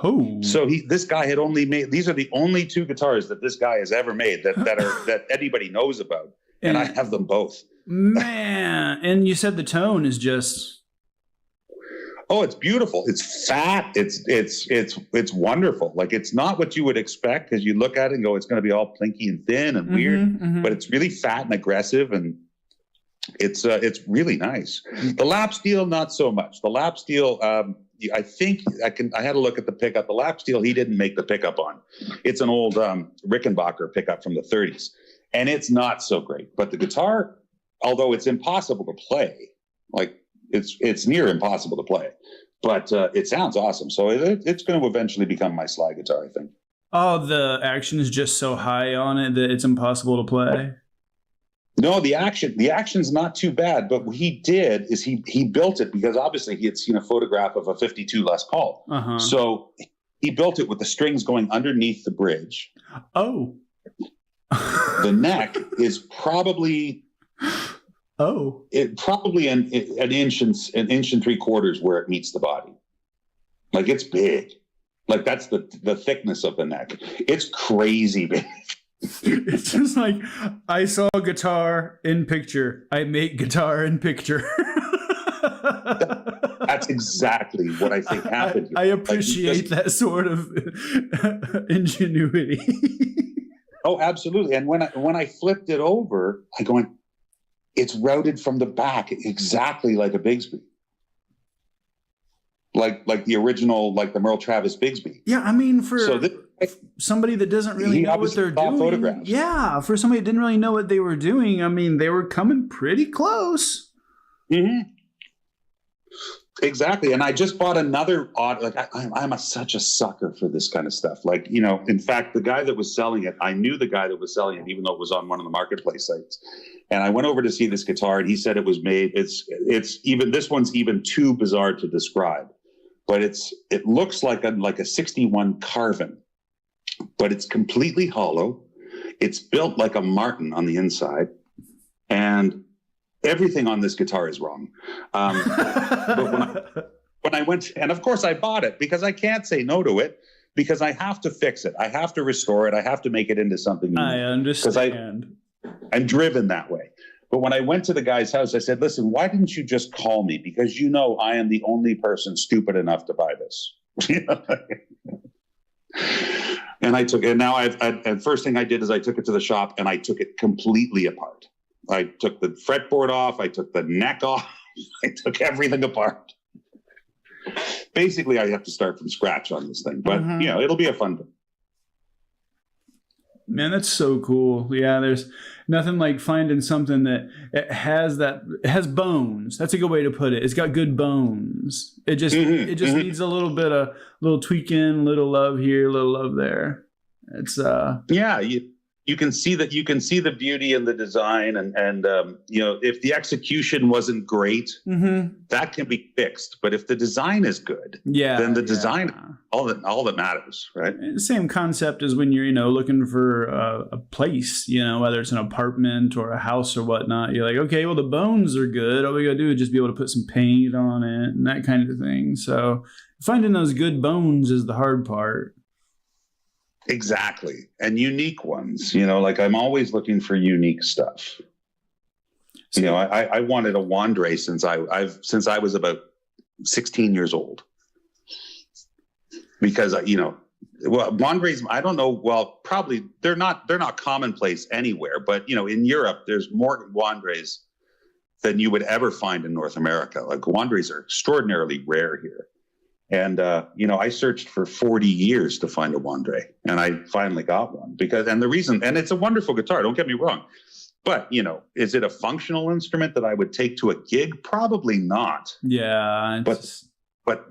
Oh, so this guy had only made, these are the only two guitars that this guy has ever made that anybody knows about. And I have them both. Man. And you said the tone is just, oh, it's beautiful. It's fat. It's wonderful. Like, it's not what you would expect, because you look at it and go, it's going to be all plinky and thin and weird, but it's really fat and aggressive, and it's really nice. The lap steel, not so much. The lap steel, I think I had a look at the pickup. The lap steel, he didn't make the pickup on. It's an old Rickenbacker pickup from the 30s, and it's not so great. But the guitar, although it's impossible to play, like, it's near impossible to play, but it sounds awesome. So it's going to eventually become my slide guitar, I think. Oh, the action is just so high on it that it's impossible to play. No, the action's not too bad, but what he did is he built it because obviously he had seen a photograph of a 52 Les Paul. So he built it with the strings going underneath the bridge. Oh. The neck is probably probably an inch and 3/4 where it meets the body. Like, it's big. Like, that's the thickness of the neck. It's crazy big. It's just like, I saw guitar in picture. I make guitar in picture. That's exactly what I think happened. I appreciate that sort of ingenuity. Oh, absolutely. And when I flipped it over, I go, it's routed from the back exactly like a Bigsby. Like the original, like the Merle Travis Bigsby. Yeah, I mean, for somebody that doesn't really know what they're doing. Photographs. Yeah, for somebody that didn't really know what they were doing, I mean, they were coming pretty close. Exactly. And I just bought another I'm such a sucker for this kind of stuff. Like, you know, in fact, the guy that was selling it, I knew the guy that was selling it, even though it was on one of the marketplace sites. And I went over to see this guitar, and he said it was made, this one's even too bizarre to describe, but it looks like a 61 Carvin, but it's completely hollow. It's built like a Martin on the inside, and everything on this guitar is wrong. But when I went, and of course I bought it because I can't say no to it, because I have to fix it. I have to restore it. I have to make it into something new. I understand. I'm driven that way. But when I went to the guy's house, I said, listen, why didn't you just call me? Because you know I am the only person stupid enough to buy this. And I took it. And now and first thing I did is I took it to the shop and I took it completely apart. I took the fretboard off. I took the neck off. I took everything apart. Basically, I have to start from scratch on this thing. But, you know, it'll be a fun thing. Man, that's so cool. Yeah, there's nothing like finding something that it has bones. That's a good way to put it. It's got good bones. It just needs a little bit of little tweaking, little love here, little love there. It's yeah, you can see that, you can see the beauty in the design, and you know, if the execution wasn't great, that can be fixed. But if the design is good, then the design all that matters, right? Same concept as when you're, you know, looking for a place, you know, whether it's an apartment or a house or whatnot. You're like, okay, well, the bones are good. All we gotta do is just be able to put some paint on it and that kind of thing. So finding those good bones is the hard part. Exactly. And unique ones, you know, like I'm always looking for unique stuff. You know, I wanted a Wandre since I was about 16 years old, because, you know, well, Wandres, I don't know. Well, probably they're not commonplace anywhere, but, you know, in Europe, there's more Wandres than you would ever find in North America. Like Wandres are extraordinarily rare here. And, you know, I searched for 40 years to find a Wandre, and I finally got one and it's a wonderful guitar, don't get me wrong, but, you know, is it a functional instrument that I would take to a gig? Probably not. Yeah. But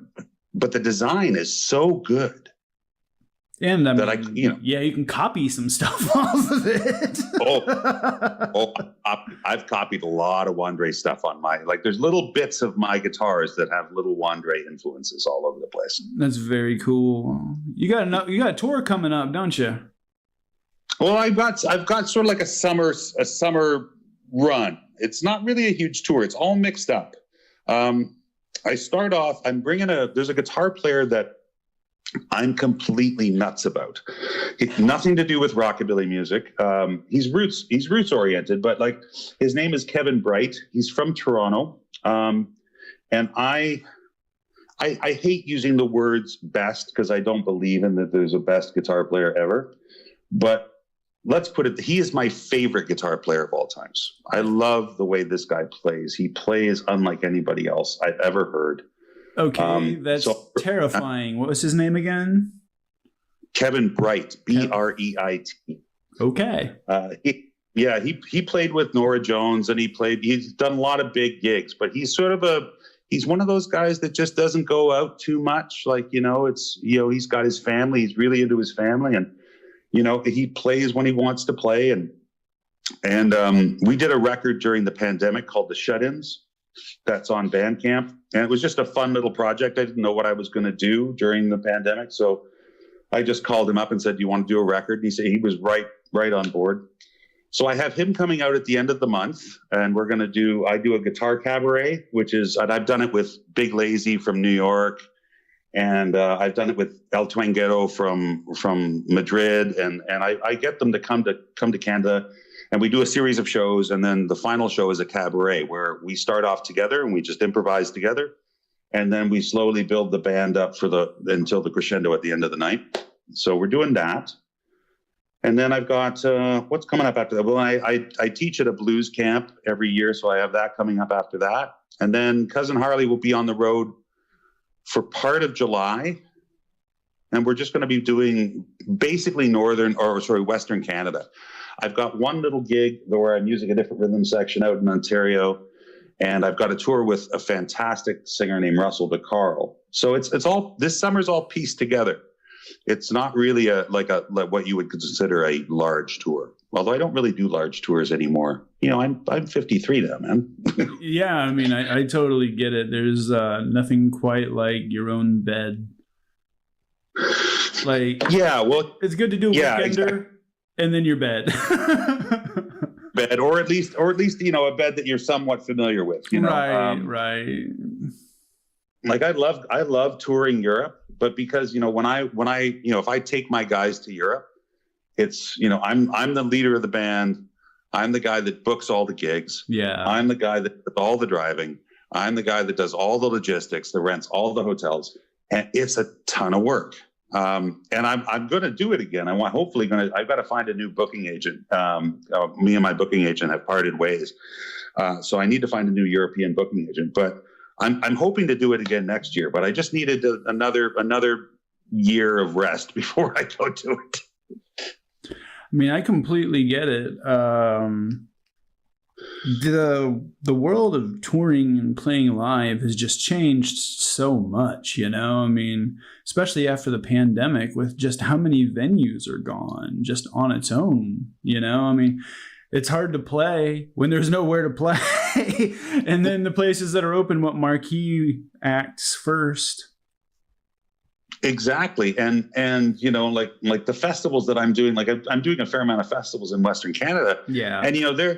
the design is so good. And I mean, you know, yeah, you can copy some stuff off of it. I've copied a lot of Wandre stuff on there's little bits of my guitars that have little Wandre influences all over the place. That's very cool. You got a tour coming up, don't you? Well, I've got sort of like a summer run. It's not really a huge tour. It's all mixed up. I start off, there's a guitar player that I'm completely nuts about. Nothing to do with rockabilly music. He's roots oriented, but like his name is Kevin Bright. He's from Toronto. And I hate using the words best because I don't believe in that there's a best guitar player ever. But let's put it, he is my favorite guitar player of all times. I love the way this guy plays. He plays unlike anybody else I've ever heard. Okay, that's terrifying. What was his name again? Kevin Bright, Breit. Okay. He played with Nora Jones, and he's done a lot of big gigs, but he's one of those guys that just doesn't go out too much. Like, you know, he's got his family. He's really into his family, and, you know, he plays when he wants to play. And we did a record during the pandemic called The Shut-Ins. That's on Bandcamp, and it was just a fun little project. I didn't know what I was going to do during the pandemic, so I just called him up and said, "Do you want to do a record?" And he said he was right on board. So I have him coming out at the end of the month, and I do a guitar cabaret, and I've done it with Big Lazy from New York, and I've done it with El Twanguero from Madrid, and I get them to come to Canada. And we do a series of shows, and then the final show is a cabaret where we start off together and we just improvise together, and then we slowly build the band up until the crescendo at the end of the night. So we're doing that, and then I've got what's coming up after that. Well, I teach at a blues camp every year, so I have that coming up after that, and then Cousin Harley will be on the road for part of July, and we're just going to be doing basically Western Canada. I've got one little gig where I'm using a different rhythm section out in Ontario, and I've got a tour with a fantastic singer named Russell DeCarl. So it's all, this summer's all pieced together. It's not really like what you would consider a large tour. Although I don't really do large tours anymore. You know, I'm 53 now, man. Yeah, I mean, I totally get it. There's nothing quite like your own bed. Like, yeah, well, it's good to do Weekender. Exactly. And then your bed. Bed, or at least, you know, a bed that you're somewhat familiar with, you know. Right. Like I love touring Europe, but because, you know, when I if I take my guys to Europe, it's, you know, I'm the leader of the band. I'm the guy that books all the gigs. Yeah. I'm the guy that does all the driving. I'm the guy that does all the logistics, that rents all the hotels, and it's a ton of work. And I'm going to do it again. I've got to find a new booking agent. Me and my booking agent have parted ways. So I need to find a new European booking agent, but I'm hoping to do it again next year, but I just needed another year of rest before I go to it. mean, I completely get it. The world of touring and playing live has just changed so much, you know? I mean, especially after the pandemic, with just how many venues are gone just on its own, you know? I mean, it's hard to play when there's nowhere to play. And then the places that are open, what marquee acts first? Exactly. And you know, like the festivals that I'm doing, like I'm doing a fair amount of festivals in Western Canada. Yeah. And, you know,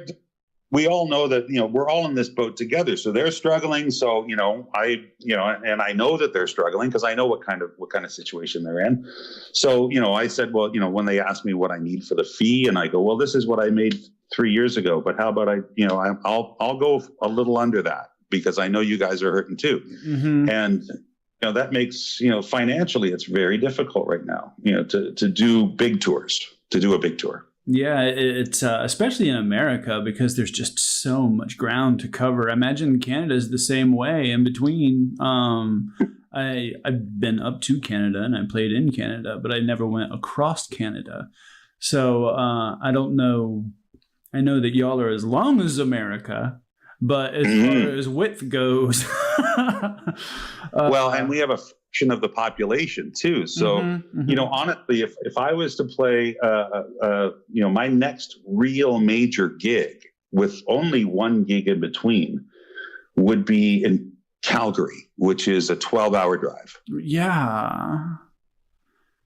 we all know that, you know, we're all in this boat together. So they're struggling. So, you know, and I know that they're struggling because I know what kind of situation they're in. So, you know, I said, well, you know, when they asked me what I need for the fee, and I go, well, this is what I made 3 years ago, but how about I'll go a little under that because I know you guys are hurting too. Mm-hmm. And, you know, that makes, you know, financially, it's very difficult right now, you know, to do big tours, to do a big tour. Yeah, it's especially in America because there's just so much ground to cover. I imagine Canada is the same way in between. I've been up to Canada and I played in Canada, but I never went across Canada. So I don't know. I know that y'all are as long as America, but as far as width goes. Well, and we have a fraction of the population too. So, you know, honestly, if I was to play, you know, my next real major gig with only one gig in between would be in Calgary, which is a 12-hour drive. Yeah.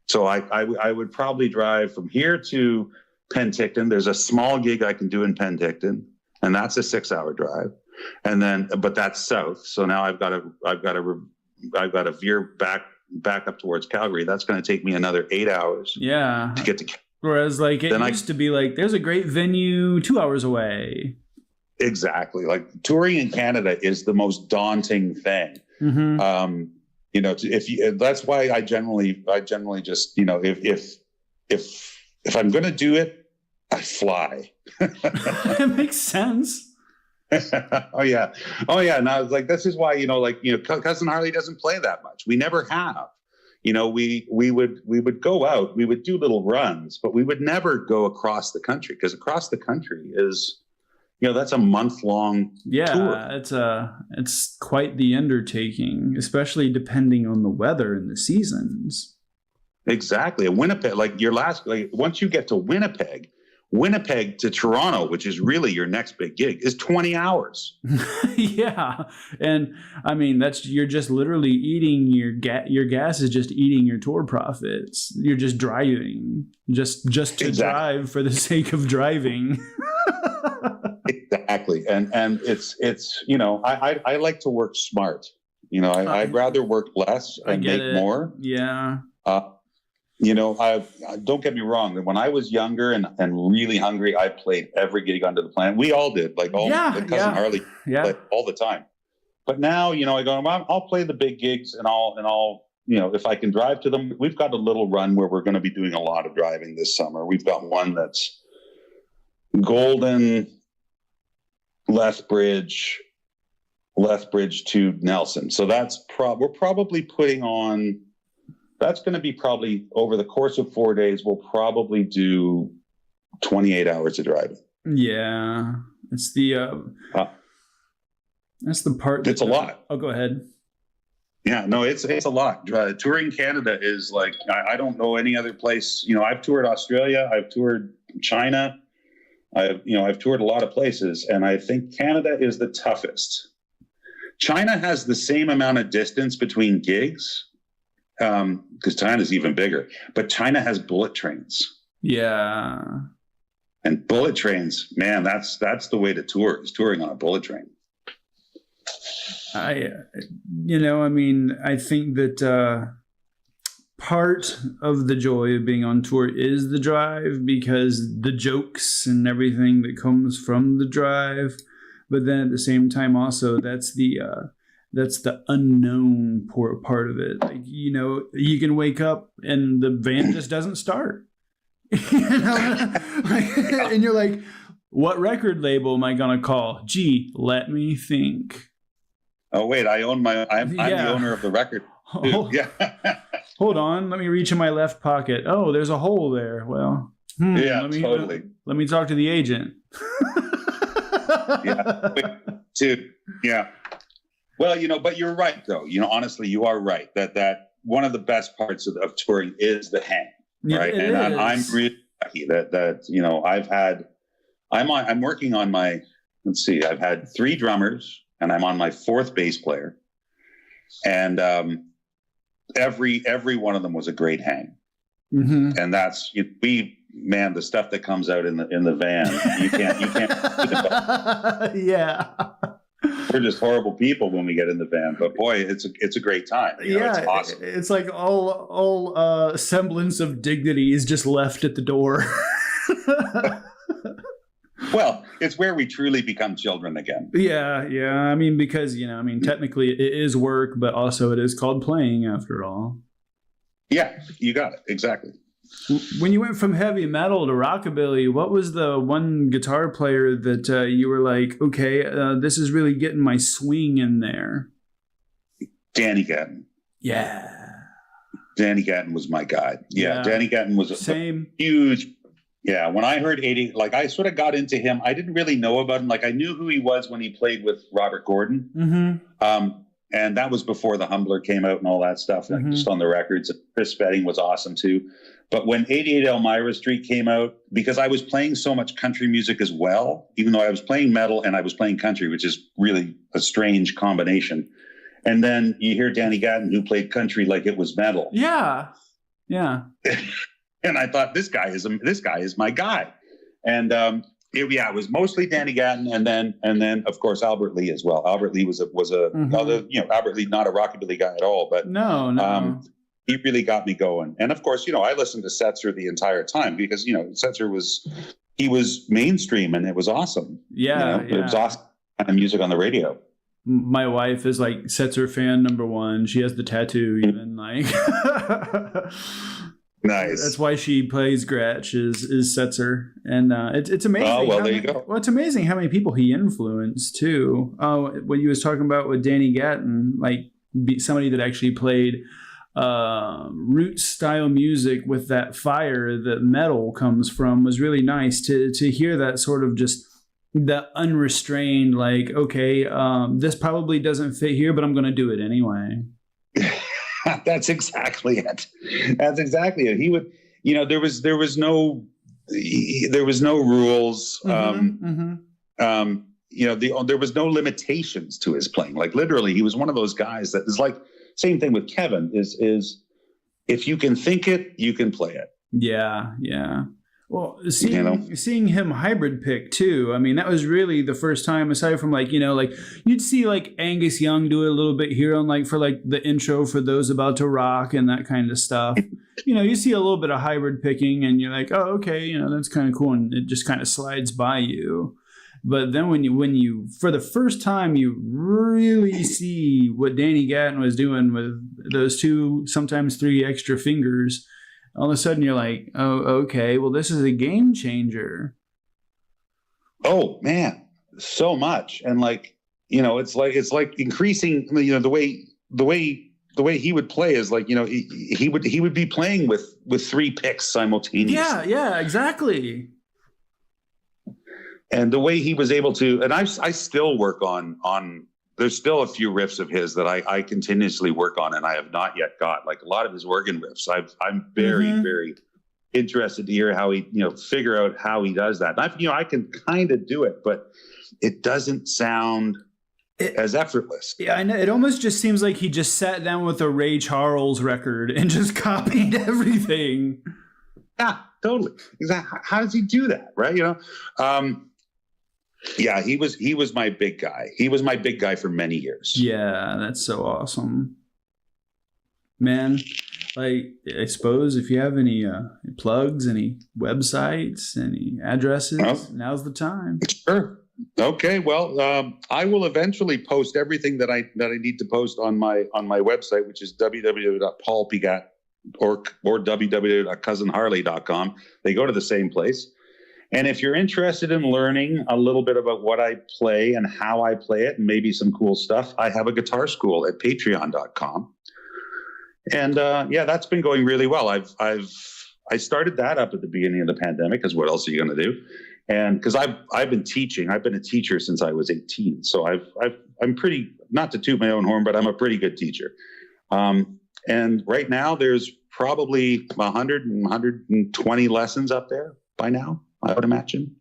So I would probably drive from here to Penticton. There's a small gig I can do in Penticton, and that's a 6-hour drive. And then, but that's south. So now I've got to veer back up towards Calgary. That's going to take me another 8 hours. Yeah. To get to. Whereas, like, it used to be like, there's a great venue 2 hours away. Exactly. Like touring in Canada is the most daunting thing. Mm-hmm. You know, that's why I generally just, you know, if I'm going to do it, I fly. That makes sense. Oh yeah. Now it's like, this is why, you know, like, you know, Cousin Harley doesn't play that much. We never have. You know, we would go out, we would do little runs, but we would never go across the country, because across the country is, you know, that's a month-long tour. It's quite the undertaking, especially depending on the weather and the seasons. Exactly. Winnipeg, once you get to Winnipeg to Toronto, which is really your next big gig, is 20 hours. Yeah. And I mean, you're just literally eating your gas is just eating your tour profits. You're just driving just to drive for the sake of driving. Exactly. And it's, you know, I like to work smart. You know, I'd rather work less and make more. Yeah. You know, don't get me wrong. When I was younger and really hungry, I played every gig under the planet. We all did, like Cousin Harley played all the time. But now, you know, I go, I'll play the big gigs and I'll, you know, if I can drive to them. We've got a little run where we're going to be doing a lot of driving this summer. We've got one that's Golden, Lethbridge to Nelson. So that's we're probably putting on. That's going to be probably over the course of 4 days. We'll probably do 28 hours of driving. Yeah, it's that's the part. It's a lot. Oh, go ahead. Yeah, no, it's a lot. Touring Canada is like, I don't know any other place. You know, I've toured Australia. I've toured China. I've toured a lot of places, and I think Canada is the toughest. China has the same amount of distance between gigs. Because China's even bigger, but China has bullet trains. Yeah. And bullet trains, man, that's the way to tour, is touring on a bullet train. I think that part of the joy of being on tour is the drive, because the jokes and everything that comes from the drive. But then at the same time, also, that's the unknown part of it. Like, you know, you can wake up and the van just doesn't start. You know? And you're like, what record label am I gonna call? Gee, let me think. Oh wait, I'm the owner of the record. Yeah. Hold on, let me reach in my left pocket. Oh, there's a hole there. Well, Yeah, let me, totally. Let me talk to the agent. Yeah, dude. Yeah. Well, but you're right, though. Honestly, you are right that one of the best parts of touring is the hang, right? Yeah, and I'm really lucky that I'm working on my. Let's see, I've had 3 drummers, and I'm on my 4th bass player, and every one of them was a great hang, and that's the stuff that comes out in the van. You can't. Yeah. We're just horrible people when we get in the van, but boy, it's a great time. It's awesome. It's like all semblance of dignity is just left at the door. Well, it's where we truly become children again. Yeah. I mean, because technically it is work, but also it is called playing after all. Yeah, you got it exactly. When you went from heavy metal to rockabilly, what was the one guitar player that you were like, okay, this is really getting my swing in there? Danny Gatton. Yeah. Danny Gatton was my guy. Yeah. Danny Gatton was a huge. Yeah. When I heard 80, I sort of got into him. I didn't really know about him. I knew who he was when he played with Robert Gordon. And that was before the Humbler came out and all that stuff, just on the records. Chris Spedding was awesome too. But when 88 Elmira Street came out, because I was playing so much country music as well, even though I was playing metal and I was playing country, which is really a strange combination. And then you hear Danny Gatton, who played country like it was metal. Yeah. And I thought, this guy is my guy. And it was mostly Danny Gatton, and then of course Albert Lee as well. Albert Lee was although Albert Lee not a rockabilly guy at all, but no. He really got me going. And of course, I listened to Setzer the entire time because Setzer was mainstream and it was awesome. It was awesome kind of music on the radio. My wife is like Setzer fan number 1. She has the tattoo even Nice. That's why she plays Gretsch is Setzer, and it's amazing. Oh well, there you go. Well, it's amazing how many people he influenced too. What you was talking about with Danny Gatton, somebody that actually played roots style music with that fire that metal comes from, was really nice to hear that sort of just the unrestrained, okay, this probably doesn't fit here, but I'm going to do it anyway. That's exactly it. He would, there was no rules. There was no limitations to his playing. Literally, he was one of those guys that is same thing with Kevin is if you can think it, you can play it. Yeah. Well, seeing him hybrid pick too. I mean, that was really the first time, aside from you'd see Angus Young do it a little bit here on for the intro for those about to rock and that kind of stuff. You see a little bit of hybrid picking and you're like, oh, okay, that's kind of cool, and it just kind of slides by you. But then when you for the first time you really see what Danny Gatton was doing with those 2, sometimes 3 extra fingers, all of a sudden you're like, oh, okay, well, this is a game changer. Oh man, so much. And it's like increasing, the way he would play is he would be playing with 3 picks simultaneously. Yeah, exactly. And the way he was able to, and I still work on there's still a few riffs of his that I continuously work on, and I have not yet got a lot of his organ riffs. I'm very, very interested to hear how he, figure out how he does that. And I can kind of do it, but it doesn't sound as effortless. Yeah, I know. It almost just seems like he just sat down with a Ray Charles record and just copied everything. Yeah, totally. Exactly. How does he do that? Right. Yeah, he was my big guy. He was my big guy for many years. Yeah, that's so awesome. Man, I suppose if you have any plugs, any websites, any addresses, now's the time. Sure. Okay. Well, I will eventually post everything that I need to post on my website, which is www.paulpigat or www.cousinharley.com. They go to the same place. And if you're interested in learning a little bit about what I play and how I play it and maybe some cool stuff, I have a guitar school at patreon.com. And that's been going really well. I started that up at the beginning of the pandemic, because what else are you going to do? And because I've been teaching, I've been a teacher since I was 18. So I'm pretty, not to toot my own horn, but I'm a pretty good teacher. And right now there's probably 100 and 120 lessons up there by now, I would imagine.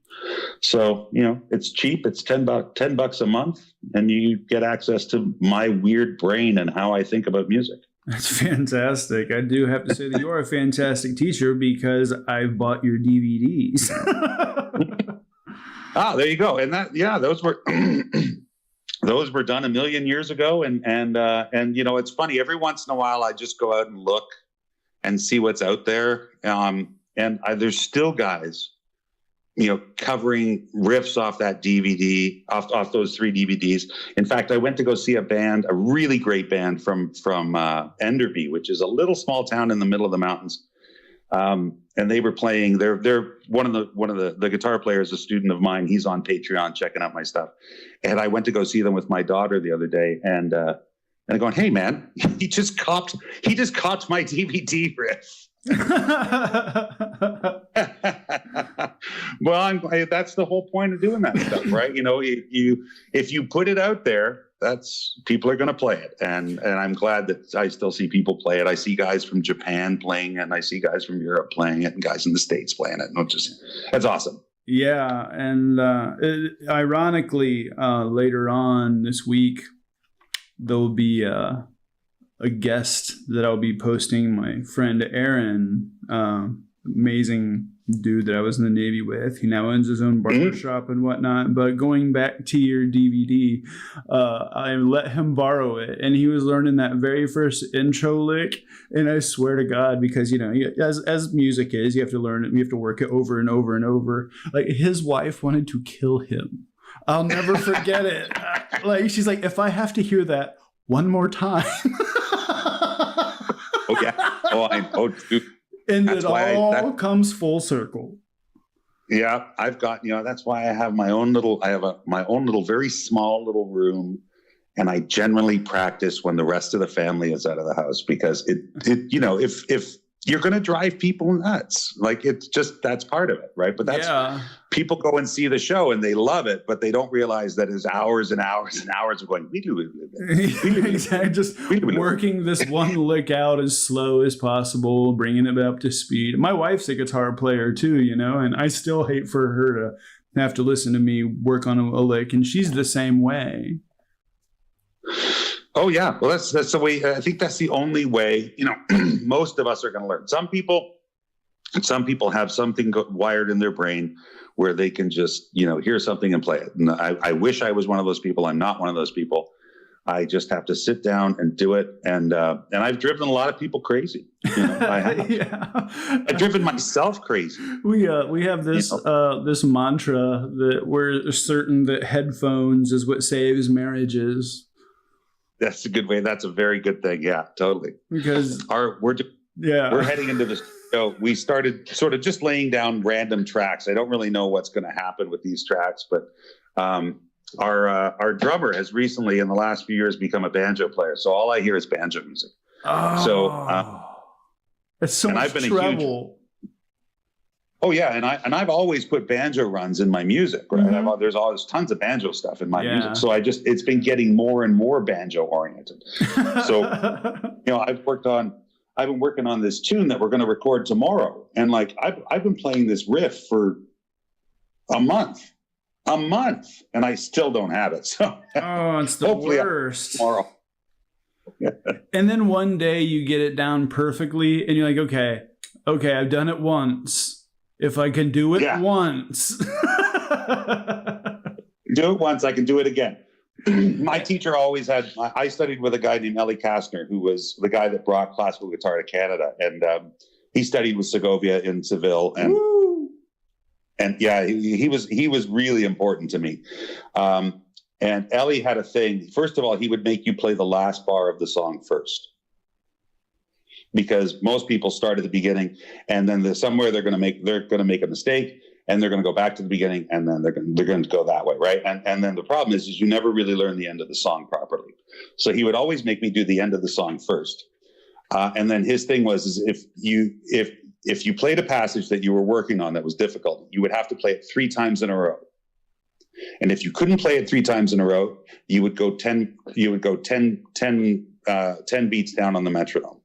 So, you know, it's cheap. It's $10 a month, and you get access to my weird brain and how I think about music. That's fantastic. I do have to say that you are a fantastic teacher, because I've bought your DVDs. There you go. And those were those were done a million years ago. And you know, it's funny. Every once in a while, I just go out and look and see what's out there. There's still guys, you know, covering riffs off that DVD, off those 3 DVDs. In fact, I went to go see a band, a really great band from Enderby, which is a little small town in the middle of the mountains. And they were playing. They're one of the guitar players, a student of mine. He's on Patreon checking out my stuff. And I went to go see them with my daughter the other day, and I'm going, "Hey man, he just copped my DVD riff." Well, that's the whole point of doing that stuff, right? You know, if you put it out there, people are going to play it, and I'm glad that I still see people play it. I see guys from Japan playing it, and I see guys from Europe playing it, and guys in the States playing it. And that's awesome. Yeah, and ironically, later on this week, there'll be a guest that I'll be posting. My friend Aaron, amazing dude that I was in the Navy with. He now owns his own barbershop and whatnot. But going back to your DVD, I let him borrow it, and he was learning that very first intro lick. And I swear to God, because, you know, as music is, you have to learn it. You have to work it over and over and over. Like, his wife wanted to kill him. I'll never forget it. Like, she's like, if I have to hear that one more time. Oh yeah. Oh, I know, dude. And it all comes full circle. Yeah, I've got, you know, that's why I have my own little, very small little room, and I generally practice when the rest of the family is out of the house, because it you know, if you're going to drive people nuts, like, it's just, that's part of it, right? But people go and see the show and they love it, but they don't realize that it's hours and hours and hours of going. Exactly, just working this one lick out as slow as possible, bringing it up to speed. My wife's a guitar player too, you know, and I still hate for her to have to listen to me work on a lick, and she's the same way. Oh yeah, well that's the way. I think that's the only way. You know, most of us are going to learn. Some people have something wired in their brain where they can just, you know, hear something and play it. And I wish I was one of those people. I'm not one of those people. I just have to sit down and do it. And I've driven a lot of people crazy. You know, I have. Yeah. I've driven myself crazy. We have this this mantra that we're certain that headphones is what saves marriages. That's a good way. That's a very good thing. Yeah, totally. Because we're heading into this show. We started sort of just laying down random tracks. I don't really know what's going to happen with these tracks, but our drummer has recently, in the last few years, become a banjo player. So all I hear is banjo music. Oh, so it's so much treble. Oh yeah, and I've always put banjo runs in my music, right? Mm-hmm. There's always tons of banjo stuff in my music, so it's been getting more and more banjo oriented. So, you know, I've been working on this tune that we're going to record tomorrow, and like I've been playing this riff for a month, and I still don't have it. So, it's the worst. Tomorrow. And then one day you get it down perfectly, and you're like, okay, I've done it once. If I can do it once. Do it once, I can do it again. My teacher always I studied with a guy named Ellie Kastner, who was the guy that brought classical guitar to Canada. And he studied with Segovia in Seville. And yeah, he was really important to me. And Ellie had a thing. First of all, he would make you play the last bar of the song first, because most people start at the beginning, and then somewhere they're going to make a mistake, and they're going to go back to the beginning, and then they're going to go that way, right? And then the problem is you never really learn the end of the song properly. So he would always make me do the end of the song first, and then his thing was if if you played a passage that you were working on that was difficult, you would have to play it 3 times in a row. And if you couldn't play it 3 times in a row, you would go 10 beats down on the metronome.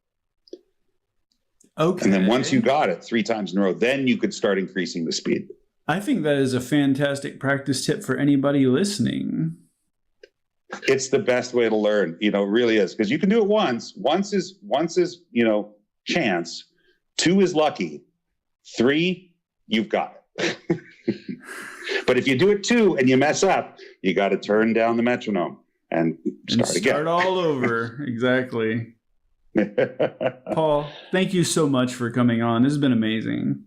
Okay. And then once you got it 3 times in a row, then you could start increasing the speed. I think that is a fantastic practice tip for anybody listening. It's the best way to learn, it really is, because you can do it once. Once is, chance. 2 is lucky. 3, you've got it. But if you do it 2 and you mess up, you got to turn down the metronome and start again. Start all over. Exactly. Paul, thank you so much for coming on. This has been amazing.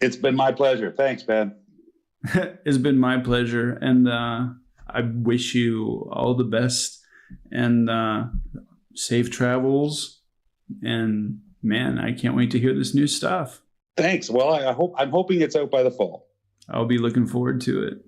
It's been my pleasure. Thanks, man. It's been my pleasure. And I wish you all the best and safe travels. And man, I can't wait to hear this new stuff. Thanks. Well, I'm hoping it's out by the fall. I'll be looking forward to it.